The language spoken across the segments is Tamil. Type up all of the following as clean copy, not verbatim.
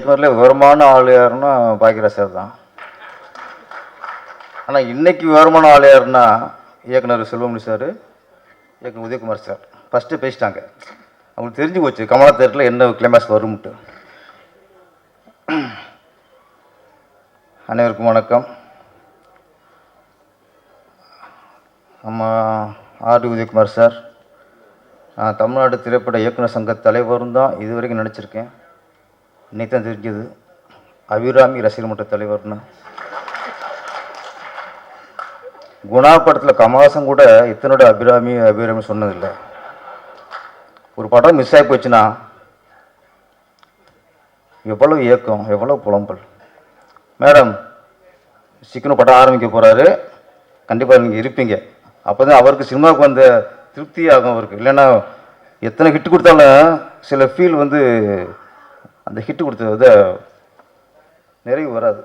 இயக்குனரில் விவரமான ஆள் யாருன்னா பாக்கியராஜ் சார் தான். ஆனால் இன்றைக்கி விவரமான ஆள் யாருன்னா இயக்குனர் செல்வமணி சார், இயக்குனர் உதயகுமார் சார். ஃபஸ்ட்டு பேசிட்டாங்க, அவங்களுக்கு தெரிஞ்சு போச்சு கமலா தேட்டரில் என்ன கிளைமேக்ஸ் வரும்ட்டு. அனைவருக்கும் வணக்கம். நம்ம ஆர் டி உதயகுமார் சார், நான் தமிழ்நாடு திரைப்பட இயக்குனர் சங்க தலைவரும் தான் இது வரைக்கும் நினச்சிருக்கேன். இன்னைக்கு தான் தெரிஞ்சது அபிராமி ரசிகர் மன்ற தலைவர்னு. குணா படத்தில் கமலாசன் கூட இத்தனோட அபிராமி சொன்னதில்லை. ஒரு படம் மிஸ் ஆகி போச்சுன்னா எவ்வளோ இயக்கம், எவ்வளோ புலம்பல். மேடம் சீக்கிரம் படம் ஆரம்பிக்க போகிறாரு, கண்டிப்பாக நீங்கள் இருப்பீங்க. அப்போ தான் அவருக்கு சினிமாவுக்கு வந்த திருப்தி ஆகும் அவருக்கு. இல்லைன்னா எத்தனை ஹிட்டு கொடுத்தாலும் சில ஃபீல் வந்து அந்த ஹிட்டு கொடுத்தது நிறைவு வராது.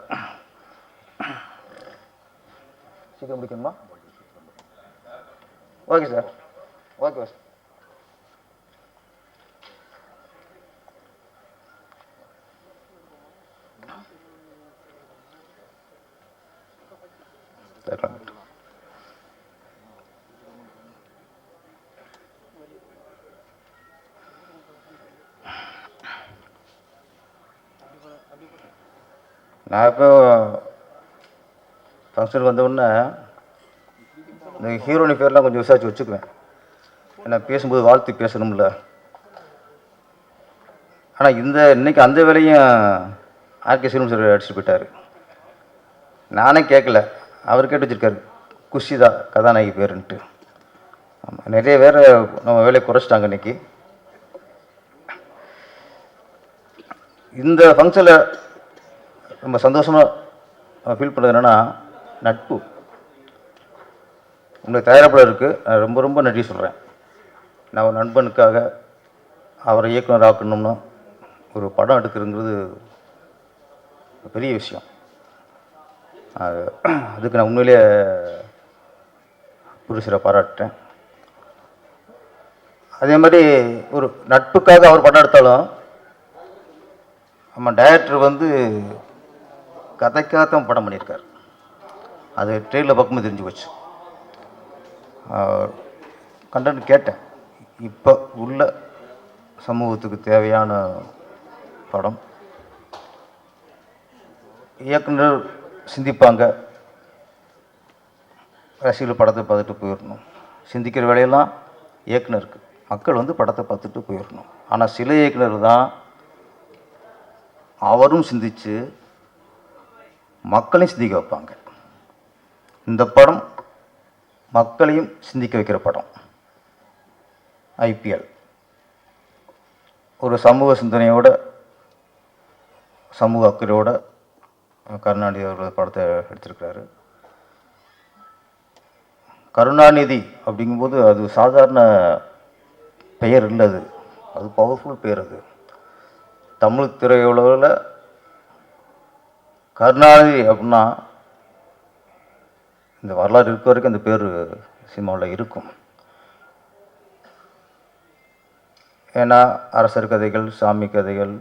சீக்கிரம் முடிக்கணுமா? Okay sir, okay sir. நான் இப்போ ஃபங்க்ஷனுக்கு வந்தவுடனே இந்த ஹீரோனி பேர்லாம் கொஞ்சம் விசாரிச்சு வச்சுக்குவேன். ஏன்னா பேசும்போது வாழ்த்து பேசணும்ல. ஆனால் இன்னைக்கு அந்த வேலையும் ஆர்கே சீனிவாசன் சார் அடிச்சுட்டு போயிட்டார். நானே கேட்கல, அவர் கேட்டு வச்சுருக்காரு குஷிதா கதாநாயகி பேருன்ட்டு. ஆமாம், நிறைய பேர் நம்ம வேலையை குறைச்சிட்டாங்க இன்னைக்கு. இந்த ஃபங்க்ஷனில் ரொம்ப சந்தோஷமாக ஃபீல் பண்ணுறது என்னென்னா நட்பு. உங்களுக்கு தயாரிப்பாளருக்கு நான் ரொம்ப ரொம்ப நன்றி சொல்கிறேன். நான் ஒரு நண்பனுக்காக அவரை இயக்குனர் ஆக்கணும்னா ஒரு படம் எடுக்கிறதுங்கிறது பெரிய விஷயம். அதுக்கு நான் உண்மையிலே புருஷரை பாராட்டுறேன். அதே மாதிரி ஒரு நட்புக்காக அவர் படம் எடுத்தாலும் நம்ம டைரக்டர் வந்து கதைக்காகத்தான் படம் பண்ணியிருக்கார். அது ட்ரெயிலில் பக்கமும் தெரிஞ்சு போச்சு. கண்டென்ட் கேட்டேன். இப்போ உள்ள சமூகத்துக்கு தேவையான படம். இயக்குனர் சிந்திப்பாங்க, ரசிகர்கள் படத்தை பார்த்துட்டு போயிடணும். சிந்திக்கிற வேலையெல்லாம் இயக்குனருக்கு, மக்கள் வந்து படத்தை பார்த்துட்டு போயிடணும். ஆனால் சில இயக்குனர் தான் அவரும் சிந்தித்து மக்களையும் சிந்திக்க வைப்பாங்க. இந்த படம் மக்களையும் சிந்திக்க வைக்கிற படம். ஐபிஎல் ஒரு சமூக சிந்தனையோட, சமூக அக்கறையோட கருணாநிதி அவர்கள் படத்தை எடுத்திருக்கிறாரு. கருணாநிதி அப்படிங்கும்போது அது சாதாரண பெயர் இல்லை, அது பவர்ஃபுல் பெயர். அது தமிழ் திரையுலகில் கருணாநிதி அப்படின்னா இந்த வரலாறு இருக்க வரைக்கும் அந்த பேர் சினிமாவில் இருக்கும். ஏன்னா அரசர் கதைகள், சாமி கதைகள்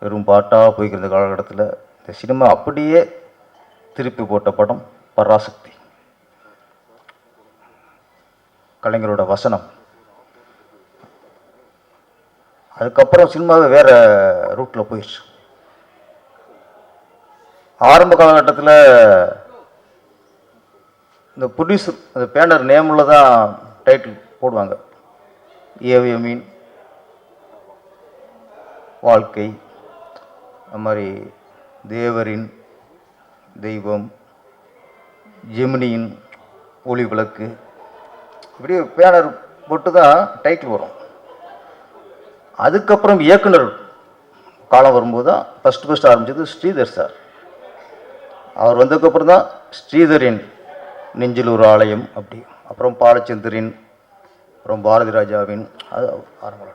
வெறும் பாட்டாக போய்க்கிற காலகட்டத்தில் இந்த சினிமா அப்படியே திருப்பி போட்ட படம் பராசக்தி. கலைஞரோட வசனம். அதுக்கப்புறம் சினிமாவை வேறு ரூட்டில் போயிடுச்சு. ஆரம்ப காலகட்டத்தில் இந்த ப்ரொடியூசர் அந்த பேனர் நேமில் தான் டைட்டில் போடுவாங்க. ஏவிஎம்மின் வாழ்க்கை, அது மாதிரி தேவரின் தெய்வம், ஜெமினியின் ஒளி விளக்கு, இப்படி பேனர் போட்டு தான் டைட்டில் வரும். அதுக்கப்புறம் இயக்குனர் காலம் வரும்போது தான் ஃபஸ்ட்டு ஆரம்பித்தது ஸ்ரீதர் சார். அவர் வந்ததுக்கப்புறம் தான் ஸ்ரீதரின் நெஞ்சில் ஒரு ஆலயம், அப்படி அப்புறம் பாலச்சந்தரின், அப்புறம் பாரதி ராஜாவின், அது ஆரம்பம்.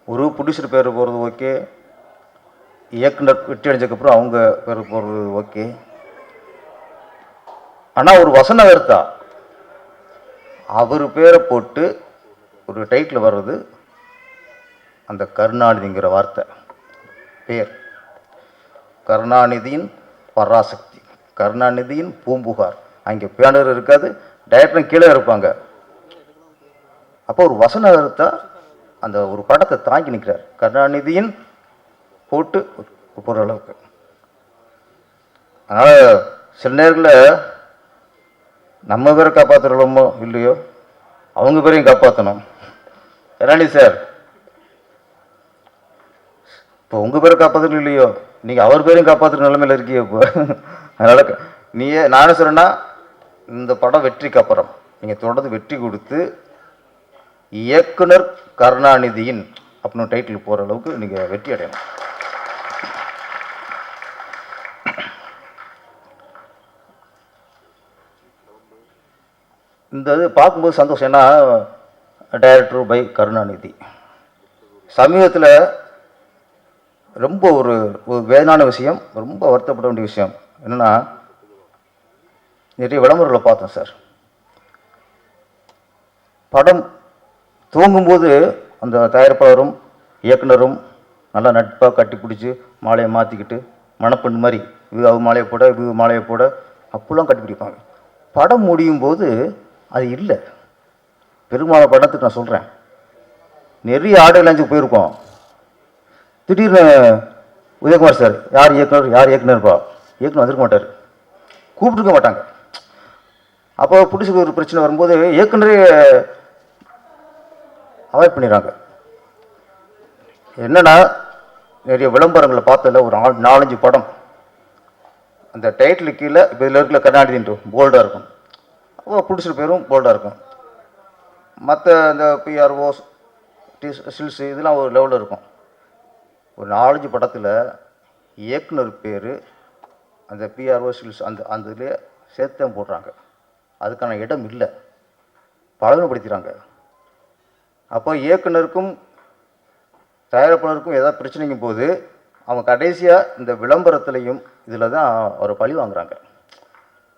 ஒரு ப்ரொடியூசர் பேர் போகிறது ஓகே, இயக்குனர் வெற்றி அடைஞ்சதுக்கப்புறம் அவங்க பேர் போகிறது ஓகே. ஆனால் ஒரு வசனம் எடுத்தா அவர் பேரை போட்டு ஒரு டைட்டில் வர்றது அந்த கருணாநிதிங்கிற வார்த்தை பேர். கருணாநிதியின் பராசக்தி, கருணாநிதியின் பூம்புகார். அங்கே பேனர் இருக்காது, டைரக்டரும் கீழே இருப்பாங்க. அப்போ ஒரு வசனம் எடுத்தா அந்த ஒரு படத்தை தாங்கி நிற்கிறார். கருணாநிதியின் போட்டு போகிற அளவுக்கு. அதனால் சில நேரங்களில் நம்ம பேரை காப்பாற்றுறோமோ இல்லையோ, அவங்க பேரையும் காப்பாற்றணும். கருணாநிதி சார், இப்போ உங்கள் பேரை காப்பாற்றுறது இல்லையோ, நீங்கள் அவர் பேரையும் காப்பாற்றுற நிலைமையில் இருக்கீங்க இப்போ. அதனால் நானும் சொல்கிறேன்னா, இந்த படம் வெற்றிக்கு அப்புறம் நீங்கள் தொடர்ந்து வெற்றி கொடுத்து இயக்குனர் கருணாநிதியின் அப்படின்னு டைட்டில் போகிற அளவுக்கு நீங்கள் வெற்றி அடையணும். இந்த இது பார்க்கும்போது சந்தோஷம். ஏன்னா டைரக்டர் பை கருணாநிதி. சமீபத்தில் ரொம்ப ஒரு வேதனான விஷயம், ரொம்ப வருத்தப்பட வேண்டிய விஷயம் என்னென்னா, நிறைய விளம்பரங்களை பார்த்தேன் சார். படம் தூங்கும்போது அந்த தயாரிப்பாளரும் இயக்குனரும் நல்லா நட்பாக கட்டி பிடிச்சி மாலையை மாற்றிக்கிட்டு மணப்பெண் மாதிரி இது அவ மாலையை போட இது மாலையை போட அப்பெல்லாம் கட்டி பிடிப்பாங்க. படம் முடியும் போது அது இல்லை. பெரும்பாலான படத்துக்கு நான் சொல்கிறேன், நிறைய ஆடியோ லான்ச்சுக்கு போயிருக்கோம். திடீர்னு உதயகுமார் சார் யார் இயக்குனர்ப்பா, இயக்குனர் வந்திருக்க மாட்டார், கூப்பிட்டுருக்க மாட்டாங்க. அப்போ புடிச்சுக்கு ஒரு பிரச்சனை வரும்போது இயக்குனரே அவாய்ட் பண்ணிடுறாங்க. என்னன்னா, நிறைய விளம்பரங்களை பார்த்ததில்ல, ஒரு 4-5 படம் அந்த டைட்டில் கீழே இப்போ இதில் இருக்கிற கருணாநிதின்ற போல்டாக இருக்கும், அப்போ பிடிச்சிட்டு பேரும் போல்டாக இருக்கும். மற்ற இந்த பிஆர்ஓ ஸ்டில்ஸ் இதெல்லாம் ஒரு லெவலில் இருக்கும். ஒரு 4-5 படத்தில் இயக்குனர் பேர் அந்த பிஆர்ஓ ஸ்டில்ஸ் அந்த இதுலேயே சேர்த்தே போடுறாங்க. அதுக்கான இடம் இல்லை, பலவீனப்படுத்துகிறாங்க. அப்போ இயக்குனருக்கும் தயாரிப்பாளருக்கும் ஏதாவது பிரச்சனைக்கும் போது அவங்க கடைசியாக இந்த விளம்பரத்துலையும் இதில் தான் ஒரு பழி வாங்குறாங்க.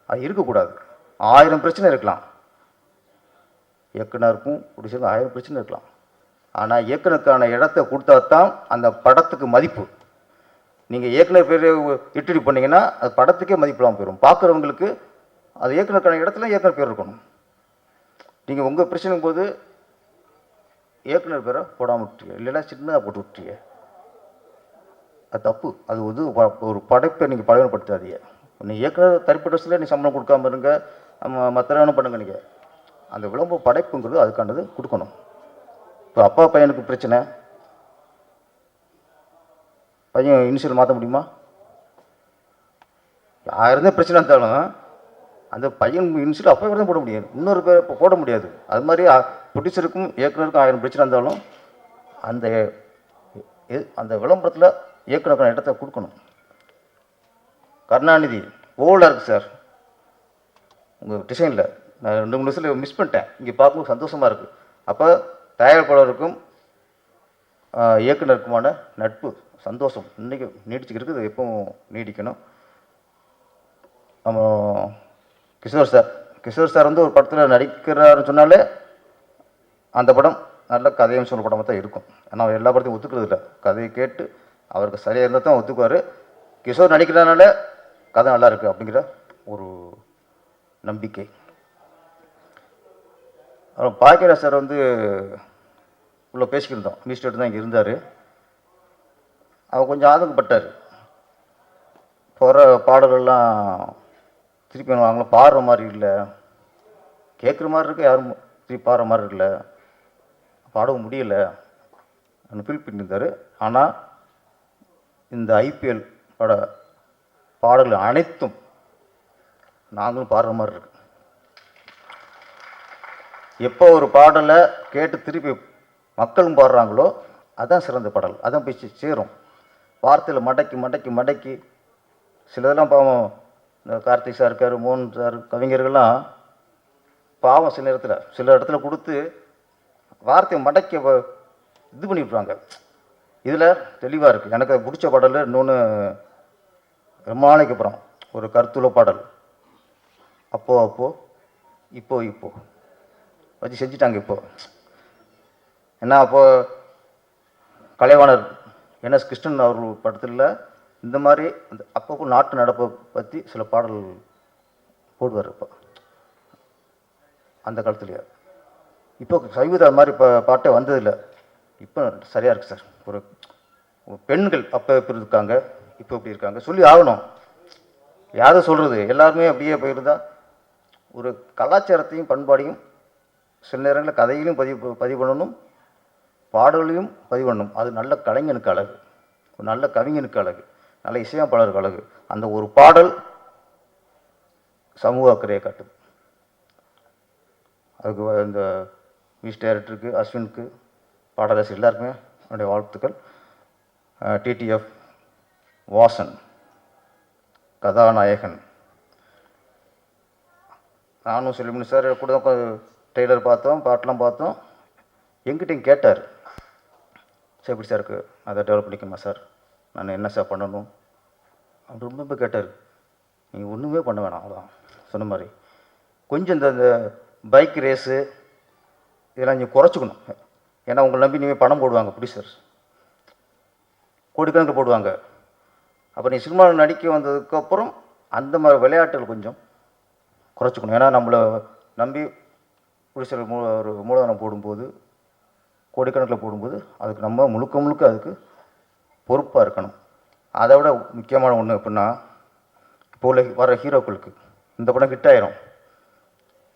அது இருக்கக்கூடாது. 1000 பிரச்சனை இருக்கலாம், இயக்குனருக்கும் பிடிச்சிருக்கும் 1000 பிரச்சனை இருக்கலாம். ஆனால் இயக்குனருக்கான இடத்த கொடுத்தா தான் அந்த படத்துக்கு மதிப்பு. நீங்கள் இயக்குனர் பேர் இட்டுடி பண்ணிங்கன்னா அது படத்துக்கே மதிப்பெல்லாம் போயிடும். பார்க்குறவங்களுக்கு அது இயக்குனருக்கான இடத்துல இயக்குனர் பேர் இருக்கணும். நீங்கள் உங்கள் பிரச்சனைக்கும் போது இயக்குனர் பேரை போடாமல் விட்டுருங்க, இல்லைன்னா சின்னதாக போட்டு விட்டுருங்க, அது தப்பு. அது வந்து ஒரு படைப்பை நீங்கள் பலவீனப்படுத்தாதீங்க. நீங்கள் இயக்குனர் தனிப்பட்ட வசதியில் நீ சம்பளம் கொடுக்காம இருங்க, மற்ற வேணும் பண்ணுங்க. நீங்கள் அந்த விளம்பர படைப்புங்கிறது அதுக்கானது கொடுக்கணும். இப்போ அப்பா பையனுக்கு பிரச்சனை, பையன் இனிஷியல் மாற்ற முடியுமா? யாருந்தே பிரச்சனை இருந்தாலும் அந்த பையன் இனிஷியல் அப்பா தான் போட முடியும், இன்னொரு பேர் இப்போ போட முடியாது. அது மாதிரி ப்ரொடியூசருக்கும் இயக்குனருக்கும் 1000 பிரச்சனை இருந்தாலும் அந்த அந்த விளம்பரத்தில் இயக்குனருக்கான இடத்த கொடுக்கணும். கருணாநிதி ஓல்டாக இருக்குது சார் உங்கள் டிசைனில். நான் 2-3 வருஷத்தில் மிஸ் பண்ணிட்டேன், இங்கே பார்க்கும்போது சந்தோஷமாக இருக்குது. அப்போ தயாரிப்பாளருக்கும் இயக்குனருக்குமான நட்பு சந்தோஷம் இன்றைக்கி நீடிச்சுக்கிட்டு இது எப்பவும் நீடிக்கணும். நம்ம கிஷோர் சார் வந்து ஒரு படத்தில் நடிக்கிறாருன்னு சொன்னாலே அந்த படம் நல்ல கதையும் சொன்ன படமாக தான் இருக்கும். ஏன்னா அவர் எல்லா படத்தையும் ஒத்துக்கிறது இல்லை, கதையை கேட்டு அவருக்கு சரியாக இருந்தால் தான் ஒத்துக்குவார். கிஷோர் நடிக்கிறதுனால கதை நல்லா இருக்குது அப்படிங்கிற ஒரு நம்பிக்கை. அப்புறம் பாக்கியராஜ் சார் வந்து உள்ள பேசிக்கிட்டு இருந்தோம், மினிஸ்டர் தான் இங்கே இருந்தார். அவர் கொஞ்சம் ஆதங்கப்பட்டார், போகிற பாடல்கள்லாம் திருப்பி அவங்கள பாடுற மாதிரி இல்லை, கேட்குற மாதிரி இருக்குது, யாரும் திருப்பி பாடுற மாதிரி இல்லை, பாடவும் முடியலை அப்படின்னு ஃபீல் பண்ணியிருந்தார். ஆனால் இந்த ஐபிஎல் பாடல்கள் அனைத்தும் நாங்களும் பாடுற மாதிரி இருக்கு. எப்போ ஒரு பாடலை கேட்டு திருப்பி மக்களும் பாடுறாங்களோ அதுதான் சிறந்த பாடல், அதான் போய் சேரும். வார்த்தையில் மடக்கி மடக்கி மடக்கி சிலதெல்லாம் பாவம், இந்த கார்த்திக் சார் இருக்கார், மோகன் சார், கவிஞர்கள்லாம் பாவம் சில இடத்துல கொடுத்து வார்த்தையை மடக்கி இது பண்ணி விட்றாங்க. இதில் தெளிவாக இருக்குது. எனக்கு பிடிச்ச பாடல் இன்னொன்று, ரொம்ப நாளைக்கு அப்புறம் ஒரு கருத்துள்ள பாடல், அப்போ இப்போ வச்சு செஞ்சிட்டாங்க. இப்போ ஏன்னா அப்போது கலைவாணர் NS கிருஷ்ணன் அவர் படத்தில் இந்த மாதிரி அந்த அப்பப்போ நாட்டு நடப்பை பற்றி சில பாடல் போடுவார். இப்போ அந்த காலத்துலேயே இப்போ சைவத மாதிரி பாட்டே வந்ததில்லை. இப்போ சரியாக இருக்குது சார். ஒரு பெண்கள் அப்போ எப்படி இருக்காங்க, இப்போ எப்படி இருக்காங்க சொல்லி ஆகணும். யாரை சொல்கிறது, எல்லாருமே அப்படியே போயிருந்தால் ஒரு கலாச்சாரத்தையும் பண்பாடையும் சில நேரங்களில் கதையிலையும் பதிவு பண்ணணும், பாடல்களையும் பதிவு பண்ணணும். அது நல்ல கலைஞனுக்கு அழகு, ஒரு நல்ல கவிஞனுக்கு அழகு, நல்ல இசையமைப்பாளருக்கு அழகு. அந்த ஒரு பாடல் சமூக அக்கறையை காட்டுது. அதுக்கு இந்த மியூசிக் டைரக்டருக்கு, அஸ்வினுக்கு, பாடலாசிரியர் எல்லாருக்குமே என்னுடைய வாழ்த்துக்கள். டிடிஎஃப் வாசன் கதாநாயகன், நானும் செல்வமணி சார் கூட தான் ட்ரெய்லர் பார்த்தோம், பாட்டெலாம் பார்த்தோம். எங்கிட்டையும் கேட்டார், சார் எப்படி சார் இருக்குது, அதை டெவலப் பண்ணிக்கணுமா சார், நான் என்ன சார் பண்ணணும் அப்படி ரொம்ப கேட்டார். நீங்கள் ஒன்றுமே பண்ண வேணாம், அவ்வளோதான் சொன்ன மாதிரி. கொஞ்சம் இந்த பைக் ரேஸு இதெல்லாம் நீங்கள் குறைச்சிக்கணும். ஏன்னா உங்களை நம்பி நீங்கள் பணம் போடுவாங்க ப்ரொடியூசர்ஸ், கோடிக்கணக்கில் போடுவாங்க. அப்போ நீ சினிமாவில் நடிக்க வந்ததுக்கப்புறம் அந்த மாதிரி விளையாட்டுகள் கொஞ்சம் குறைச்சிக்கணும். ஏன்னா நம்மளை நம்பி ப்ரொடியூசர் ஒரு மூலதனம் போடும்போது, கோடிக்கணக்கில் போடும்போது அதுக்கு நம்ம முழுக்க அதுக்கு பொறுப்பாக இருக்கணும். அதை விட முக்கியமான ஒன்று எப்படின்னா, இப்போ உள்ள வர ஹீரோக்களுக்கு இந்த படம் ஹிட் ஆயிரும்,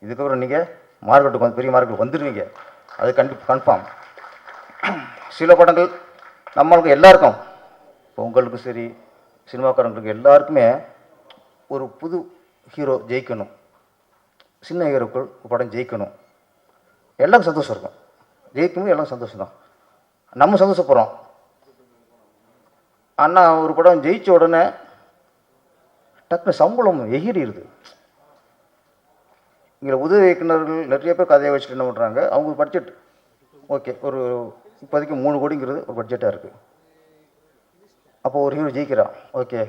இதுக்கப்புறம் நீங்கள் மார்க்கெட்டுக்கு வந்து பெரிய மார்க்கெட்டுக்கு வந்துடுவீங்க, அது கன்ஃபார்ம். சில படங்கள் நம்மளுக்கு எல்லாருக்கும், இப்போ உங்களுக்கும் சரி சினிமாக்காரங்களுக்கு எல்லாருக்குமே ஒரு புது ஹீரோ ஜெயிக்கணும், சின்ன ஹீரோக்கள் படம் ஜெயிக்கணும், எல்லாம் சந்தோஷம் இருக்கும். ஜெயிக்கணும் எல்லாம் சந்தோஷம் தான், நம்ம சந்தோஷப்படுறோம். ஆனால் ஒரு படம் ஜெயித்த உடனே டக்குனு சம்பளம் எகிரிடுது. இங்கே உதவி இயக்குநர்கள் நிறைய பேர் கதையை வச்சுட்டு என்ன பண்ணுறாங்க, அவங்க பட்ஜெட் ஓகே ஒரு இப்போதைக்கு 3 கோடிங்கிறது ஒரு பட்ஜெட்டாக இருக்குது. அப்போ ஒரு ஹீரோ ஜெயிக்கிறான், ஓகே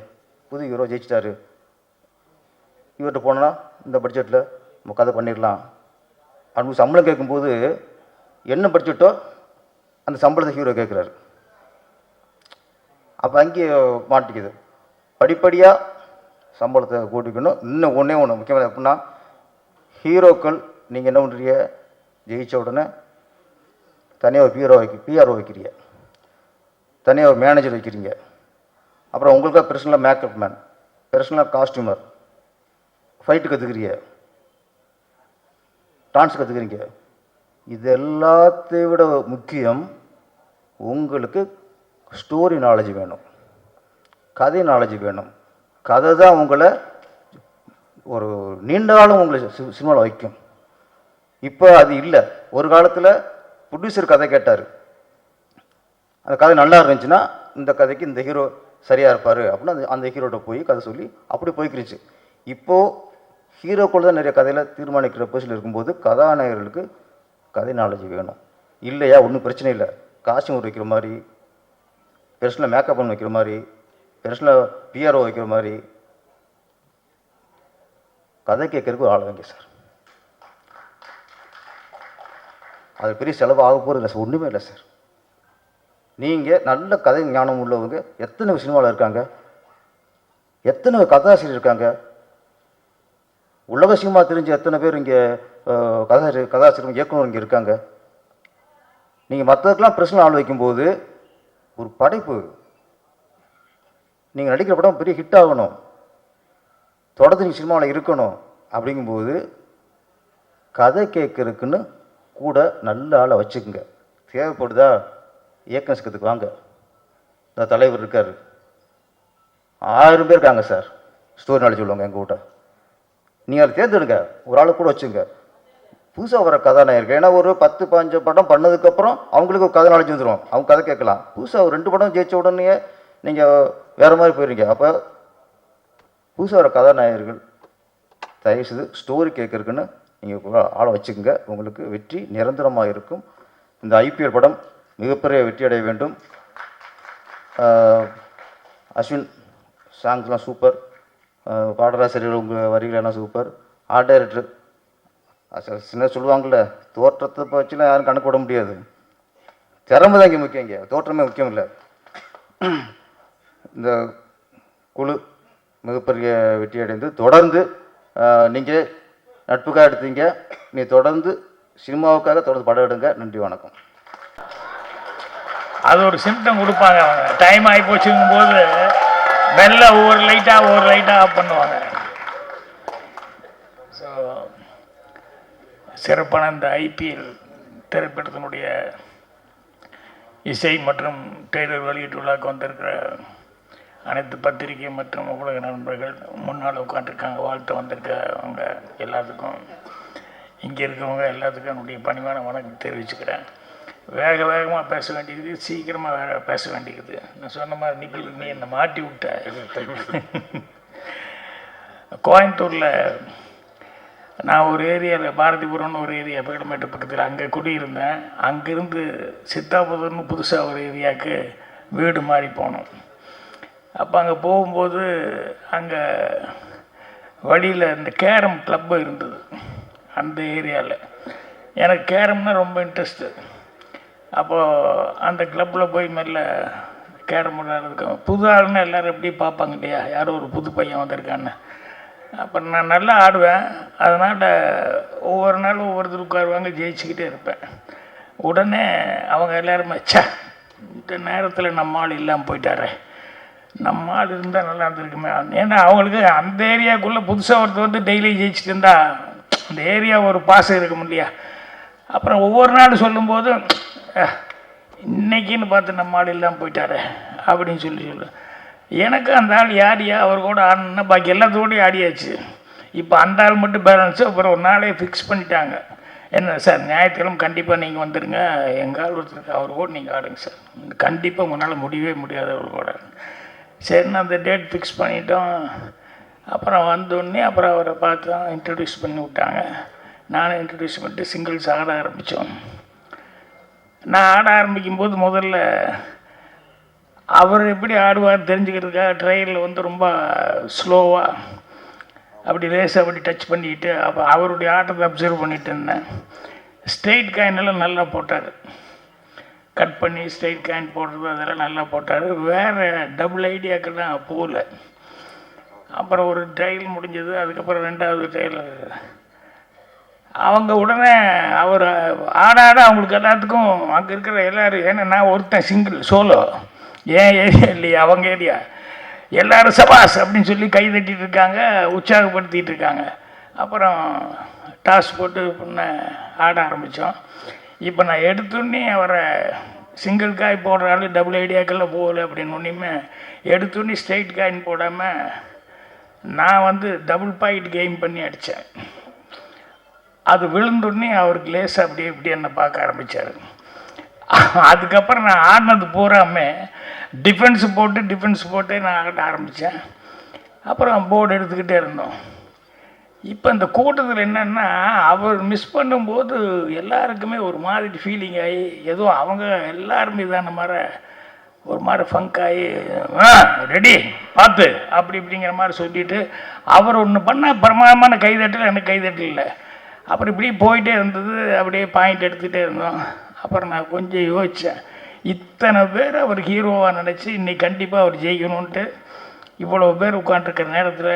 புது ஹீரோ ஜெயிச்சிட்டாரு, இவர்கிட்ட போனால் இந்த பட்ஜெட்டில் நம்ம கதை பண்ணிடலாம் அப்படின்னு சம்பளம் கேட்கும்போது என்ன பட்ஜெட்டோ அந்த சம்பளத்தை ஹீரோ கேட்குறாரு. அப்போ அங்கேயே மாட்டிக்குது. படிப்படியாக சம்பளத்தை கூட்டிக்கணும். இன்னும் ஒன்று முக்கியமாக எப்படின்னா, ஹீரோக்கள் நீங்கள் என்ன பண்ணுறீங்க, ஜெயித்த உடனே தனியாக ஒரு பிஆர்ஓ வைக்கிறீங்க, தனியாக ஒரு மேனேஜர் வைக்கிறீங்க, அப்புறம் உங்களுக்காக பர்சனலாக மேக்கப் மேன், பர்சனலாக காஸ்டியூமர், ஃபைட்டு கற்றுக்கிறீங்க, டான்ஸ் கற்றுக்கிறீங்க. இது எல்லாத்தையும் விட முக்கியம் உங்களுக்கு ஸ்டோரி நாலேஜ் வேணும், கதை நாலேஜ் வேணும். கதை தான் உங்களை ஒரு நீண்ட காலம் உங்களை சினிமாவில் வைக்கும். இப்போ அது இல்லை. ஒரு காலத்தில் ப்ரொடியூசர் கதை கேட்டார், அந்த கதை நல்லா இருந்துச்சுன்னா இந்த கதைக்கு இந்த ஹீரோ சரியாக இருப்பார் அப்படின்னு அந்த ஹீரோட்ட போய் கதை சொல்லி அப்படி போய்க்கிருச்சு. இப்போது ஹீரோக்குள்ள தான் நிறைய கதையில் தீர்மானிக்கிற பொசிஷன் இருக்கும்போது கதாநாயகர்களுக்கு கதை நாலேஜ் வேணும். இல்லையா ஒன்றும் பிரச்சனை இல்லை, காஸ்டியூம் வைக்கிற மாதிரி, பெர்சனலாக மேக்கப் பண்ண வைக்கிற மாதிரி, பெர்சனலாக பிஆர்ஓ வைக்கிற மாதிரி கதை கேட்கறதுக்கு ஆள் வைங்க சார். அது பெரிய செலவு ஆக போகிறது இல்லை சார், ஒன்றுமே இல்லை சார். நீங்கள் நல்ல கதை ஞானம் உள்ளவங்க எத்தனை சினிமாவில் இருக்காங்க, எத்தனை கதாசிரியர் இருக்காங்க, உலக சினிமா தெரிஞ்சு எத்தனை பேர் இங்கே கதாசிரியர் இயக்குனர் இங்கே இருக்காங்க. நீங்கள் மற்றதுக்கெல்லாம் பிரச்சனை ஆள் வைக்கும்போது ஒரு படைப்பு, நீங்கள் நடிக்கிற படம் பெரிய ஹிட் ஆகணும், தொடர்ந்து நீங்கள் சினிமாவில் இருக்கணும். அப்படிங்கும்போது கதை கேட்கறதுக்குன்னு கூட நல்ல ஆளை வச்சுக்குங்க. தேவைப்படுதா இயக்கத்துக்கு வாங்க, இந்த தலைவர் இருக்கார், 1000 பேர் இருக்காங்க சார் ஸ்டோரி நாலேஜ் உள்ளவங்க எங்கள் கிட்ட. நீங்கள் அதை தேர்ந்தெடுங்க, ஒரு ஆளு கூட வச்சுங்க. புதுசாக வர கதாநாயகர்கள், ஏன்னா ஒரு 10-15 படம் பண்ணதுக்கப்புறம் அவங்களுக்கு ஒரு கதை நாலேஜ் வந்துடும், அவங்க கதை கேட்கலாம். புதுசாக ஒரு 2 படம் ஜெயித்த உடனே நீங்கள் வேறு மாதிரி போயிடுறீங்க. அப்போ புதுசாக வர கதாநாயகர்கள் தயவுசெய்து ஸ்டோரி கேட்கறதுக்குன்னு நீங்கள் ஆளை வச்சுக்கோங்க, உங்களுக்கு வெற்றி நிரந்தரமாக இருக்கும். இந்த ஐபிஎல் படம் மிகப்பெரிய வெற்றி அடைய வேண்டும். அஸ்வின் சாங்ஸ்லாம் சூப்பர், பாடலாசிரியர் உங்கள் வரிகள் எல்லாம் சூப்பர், ஆர்ட் டைரக்டர் சின்ன சொல்லுவாங்கள்ல, தோற்றத்தை வச்சுலாம் யாரும் கணக்கு விட முடியாது, திறமை தான் இங்கே முக்கியம், இங்கே தோற்றமே முக்கியம் இல்லை. இந்த குழு மிகப்பெரிய வெற்றி அடைந்து தொடர்ந்து நீங்கள் நட்புக்காக எடுத்தீங்க, நீ தொடர்ந்து சினிமாவுக்காக தொடர்ந்து படம் எடுங்க. நன்றி, வணக்கம். அது ஒரு சிம்டம் கொடுப்பாங்க. அவங்க டைம் ஆகி போச்சுங்கும் போது மெல்ல ஒவ்வொரு லைட்டாக ஆஃப் பண்ணுவாங்க. ஸோ சிறப்பான இந்த ஐபிஎல் திரைப்படத்தினுடைய இசை மற்றும் டெய்லர் வெளியீட்டு விழாவுக்கு வந்திருக்கிற அனைத்து பத்திரிகை மற்றும் உலக நண்பர்கள், முன்னால் உட்காந்துருக்காங்க, வாழ்த்து வந்திருக்க அவங்க எல்லாத்துக்கும், இங்கே இருக்கவங்க எல்லாத்துக்கும் என்னுடைய பணிவான வணக்கம் தெரிவிச்சுக்கிறேன். வேகமாக பேச வேண்டியது, சீக்கிரமாக பேச வேண்டியது. நான் சொன்ன மாதிரி நிக்கில், நீ என்னை மாட்டி விட்ட. கோயம்புத்தூரில் நான் ஒரு ஏரியாவில், பாரதிபுரம்னு ஒரு ஏரியா, பக்கமேட்டு பக்கத்தில், அங்கே குடியிருந்தேன். அங்கேருந்து சித்தாபுரம்னு புதுசாக ஒரு ஏரியாவுக்கு வீடு மாறி போனோம். அப்போ அங்கே போகும்போது அங்கே வழியில் இந்த கேரம் கிளப்பு இருந்தது அந்த ஏரியாவில். எனக்கு கேரம்னா ரொம்ப இன்ட்ரெஸ்ட்டு. அப்போது அந்த கிளப்பில் போய் மெல்ல கேரம் விளையாடுறதுக்கு, புது ஆளுன்னு எல்லோரும் எப்படி பார்ப்பாங்க இல்லையா, யாரோ ஒரு புது பையன் வந்திருக்கான்னு. அப்போ நான் நல்லா ஆடுவேன். அதனால் ஒவ்வொரு நாளும் ஒவ்வொருத்தர் உட்காருவாங்க, ஜெயிச்சுக்கிட்டே இருப்பேன். உடனே அவங்க எல்லாருமே, சே இந்த நேரத்தில் நம்ம ஆள் இல்லாமல் போயிட்டாரே, நம்ம ஆள் இருந்தால் நல்லா இருந்திருக்குமே. ஏன்னா அவங்களுக்கு அந்த ஏரியாவுக்குள்ளே புதுசாக ஒருத்தர் வந்து டெய்லி ஜெயிச்சுட்டு இருந்தால் அந்த ஏரியா ஒரு பாசம் இருக்கும் இல்லையா. அப்புறம் ஒவ்வொரு நாள் சொல்லும்போது, இன்னைக்குன்னு பார்த்து நம்ம ஆள் இல்லாமல் போயிட்டாரே அப்படின்னு சொல்லு. எனக்கு அந்த ஆள் யாரியா அவர் கூட ஆடணுன்னா பாக்கி எல்லாத்தோடையும் ஆடியாச்சு. இப்போ அந்த ஆள் மட்டும் பேலன்ஸு. அப்புறம் ஒரு நாளே ஃபிக்ஸ் பண்ணிட்டாங்க. என்ன சார், ஞாயிற்றுக்கிழமை கண்டிப்பாக நீங்கள் வந்துடுங்க, எங்கள் ஆள் ஒருத்தருக்கு அவர் கூட நீங்கள் ஆடுங்க சார், கண்டிப்பாக உங்களால் முடியவே முடியாது அவர் கூட. சரின்னு அந்த டேட் ஃபிக்ஸ் பண்ணிட்டோம். அப்புறம் வந்தோடனே அப்புறம் அவரை பார்த்து இன்ட்ரடியூஸ் பண்ணி விட்டாங்க. நானும் இன்ட்ரடியூஸ் பண்ணிட்டு சிங்கிள்ஸ் ஆட ஆரம்பித்தோம். நான் ஆட ஆரம்பிக்கும்போது முதல்ல அவர் எப்படி ஆடுவார் தெரிஞ்சுக்கிறதுக்காக ட்ரையலில் வந்து ரொம்ப ஸ்லோவாக அப்படி லேசாக அப்படி டச் பண்ணிக்கிட்டு அப்போ அவருடைய ஆட்டத்தை அப்சர்வ் பண்ணிட்டு இருந்தேன். ஸ்ட்ரெயிட் காயினெல்லாம் நல்லா போட்டார், கட் பண்ணி ஸ்ட்ரெயிட் காயின் போடுறது அதெல்லாம் நல்லா போட்டார். வேறு டபுள் ஐடியாக்கெல்லாம் போகல. அப்புறம் ஒரு ட்ரையல் முடிஞ்சது. அதுக்கப்புறம் ரெண்டாவது ட்ரையல் அவங்க உடனே அவர் ஆட அவங்களுக்கு எல்லாத்துக்கும் அங்கே இருக்கிற எல்லோரும், ஏன்னா நான் ஒருத்தன் சிங்கிள் சோலோ, ஏன் ஏரியா இல்லையா அவங்க ஏரியா, எல்லோரும் சபாஸ் அப்படின்னு சொல்லி கை தட்டிகிட்டு இருக்காங்க, உற்சாகப்படுத்திகிட்டு இருக்காங்க. அப்புறம் டாஸ் போட்டு பண்ண ஆட ஆரம்பித்தோம். இப்போ நான் எடுத்தோடனே அவரை சிங்கிள் காய் போடுற ஆள் டபுள் ஐடியாக்கெல்லாம் போகலை அப்படின்னு ஒன்றுமே எடுத்தோடனே ஸ்ட்ரெயிட் காயின் போடாமல் நான் வந்து டபுள் பாயிண்ட் கெயின் பண்ணி அடித்தேன். அது விழுந்தோடனே அவருக்கு லேசாக அப்படியே இப்படி என்னை பார்க்க ஆரம்பித்தார். அதுக்கப்புறம் நான் ஆடினது பூராமே டிஃபென்ஸ் போட்டு நான் ஆட ஆரம்பித்தேன். அப்புறம் போர்டு எடுத்துக்கிட்டே இருந்தோம். இப்போ இந்த கூட்டத்தில் என்னென்னா, அவர் மிஸ் பண்ணும்போது எல்லாருக்குமே ஒரு மாதிரி ஃபீலிங் ஆகி, ஏதோ அவங்க எல்லாருமே இதான மாதிரி ஒரு மாதிரி ஃபங்க் ஆகி, ரெடி பார்த்து அப்படி இப்படிங்கிற மாதிரி சொல்லிவிட்டு அவர் ஒன்று பண்ணால் பிரமாதமான கைதட்டல், எனக்கு கைதட்டல் இல்லை. அப்புறம் இப்படி போயிட்டே இருந்தது. அப்படியே பாயிண்ட் எடுத்துகிட்டே இருந்தோம். அப்புறம் நான் கொஞ்சம் யோசித்தேன், இத்தனை பேர் அவர் ஹீரோவாக நினச்சி இன்றைக்கி கண்டிப்பாக அவர் ஜெயிக்கணுன்ட்டு இவ்வளோ பேர் உட்காண்ட்ருக்கிற நேரத்தில்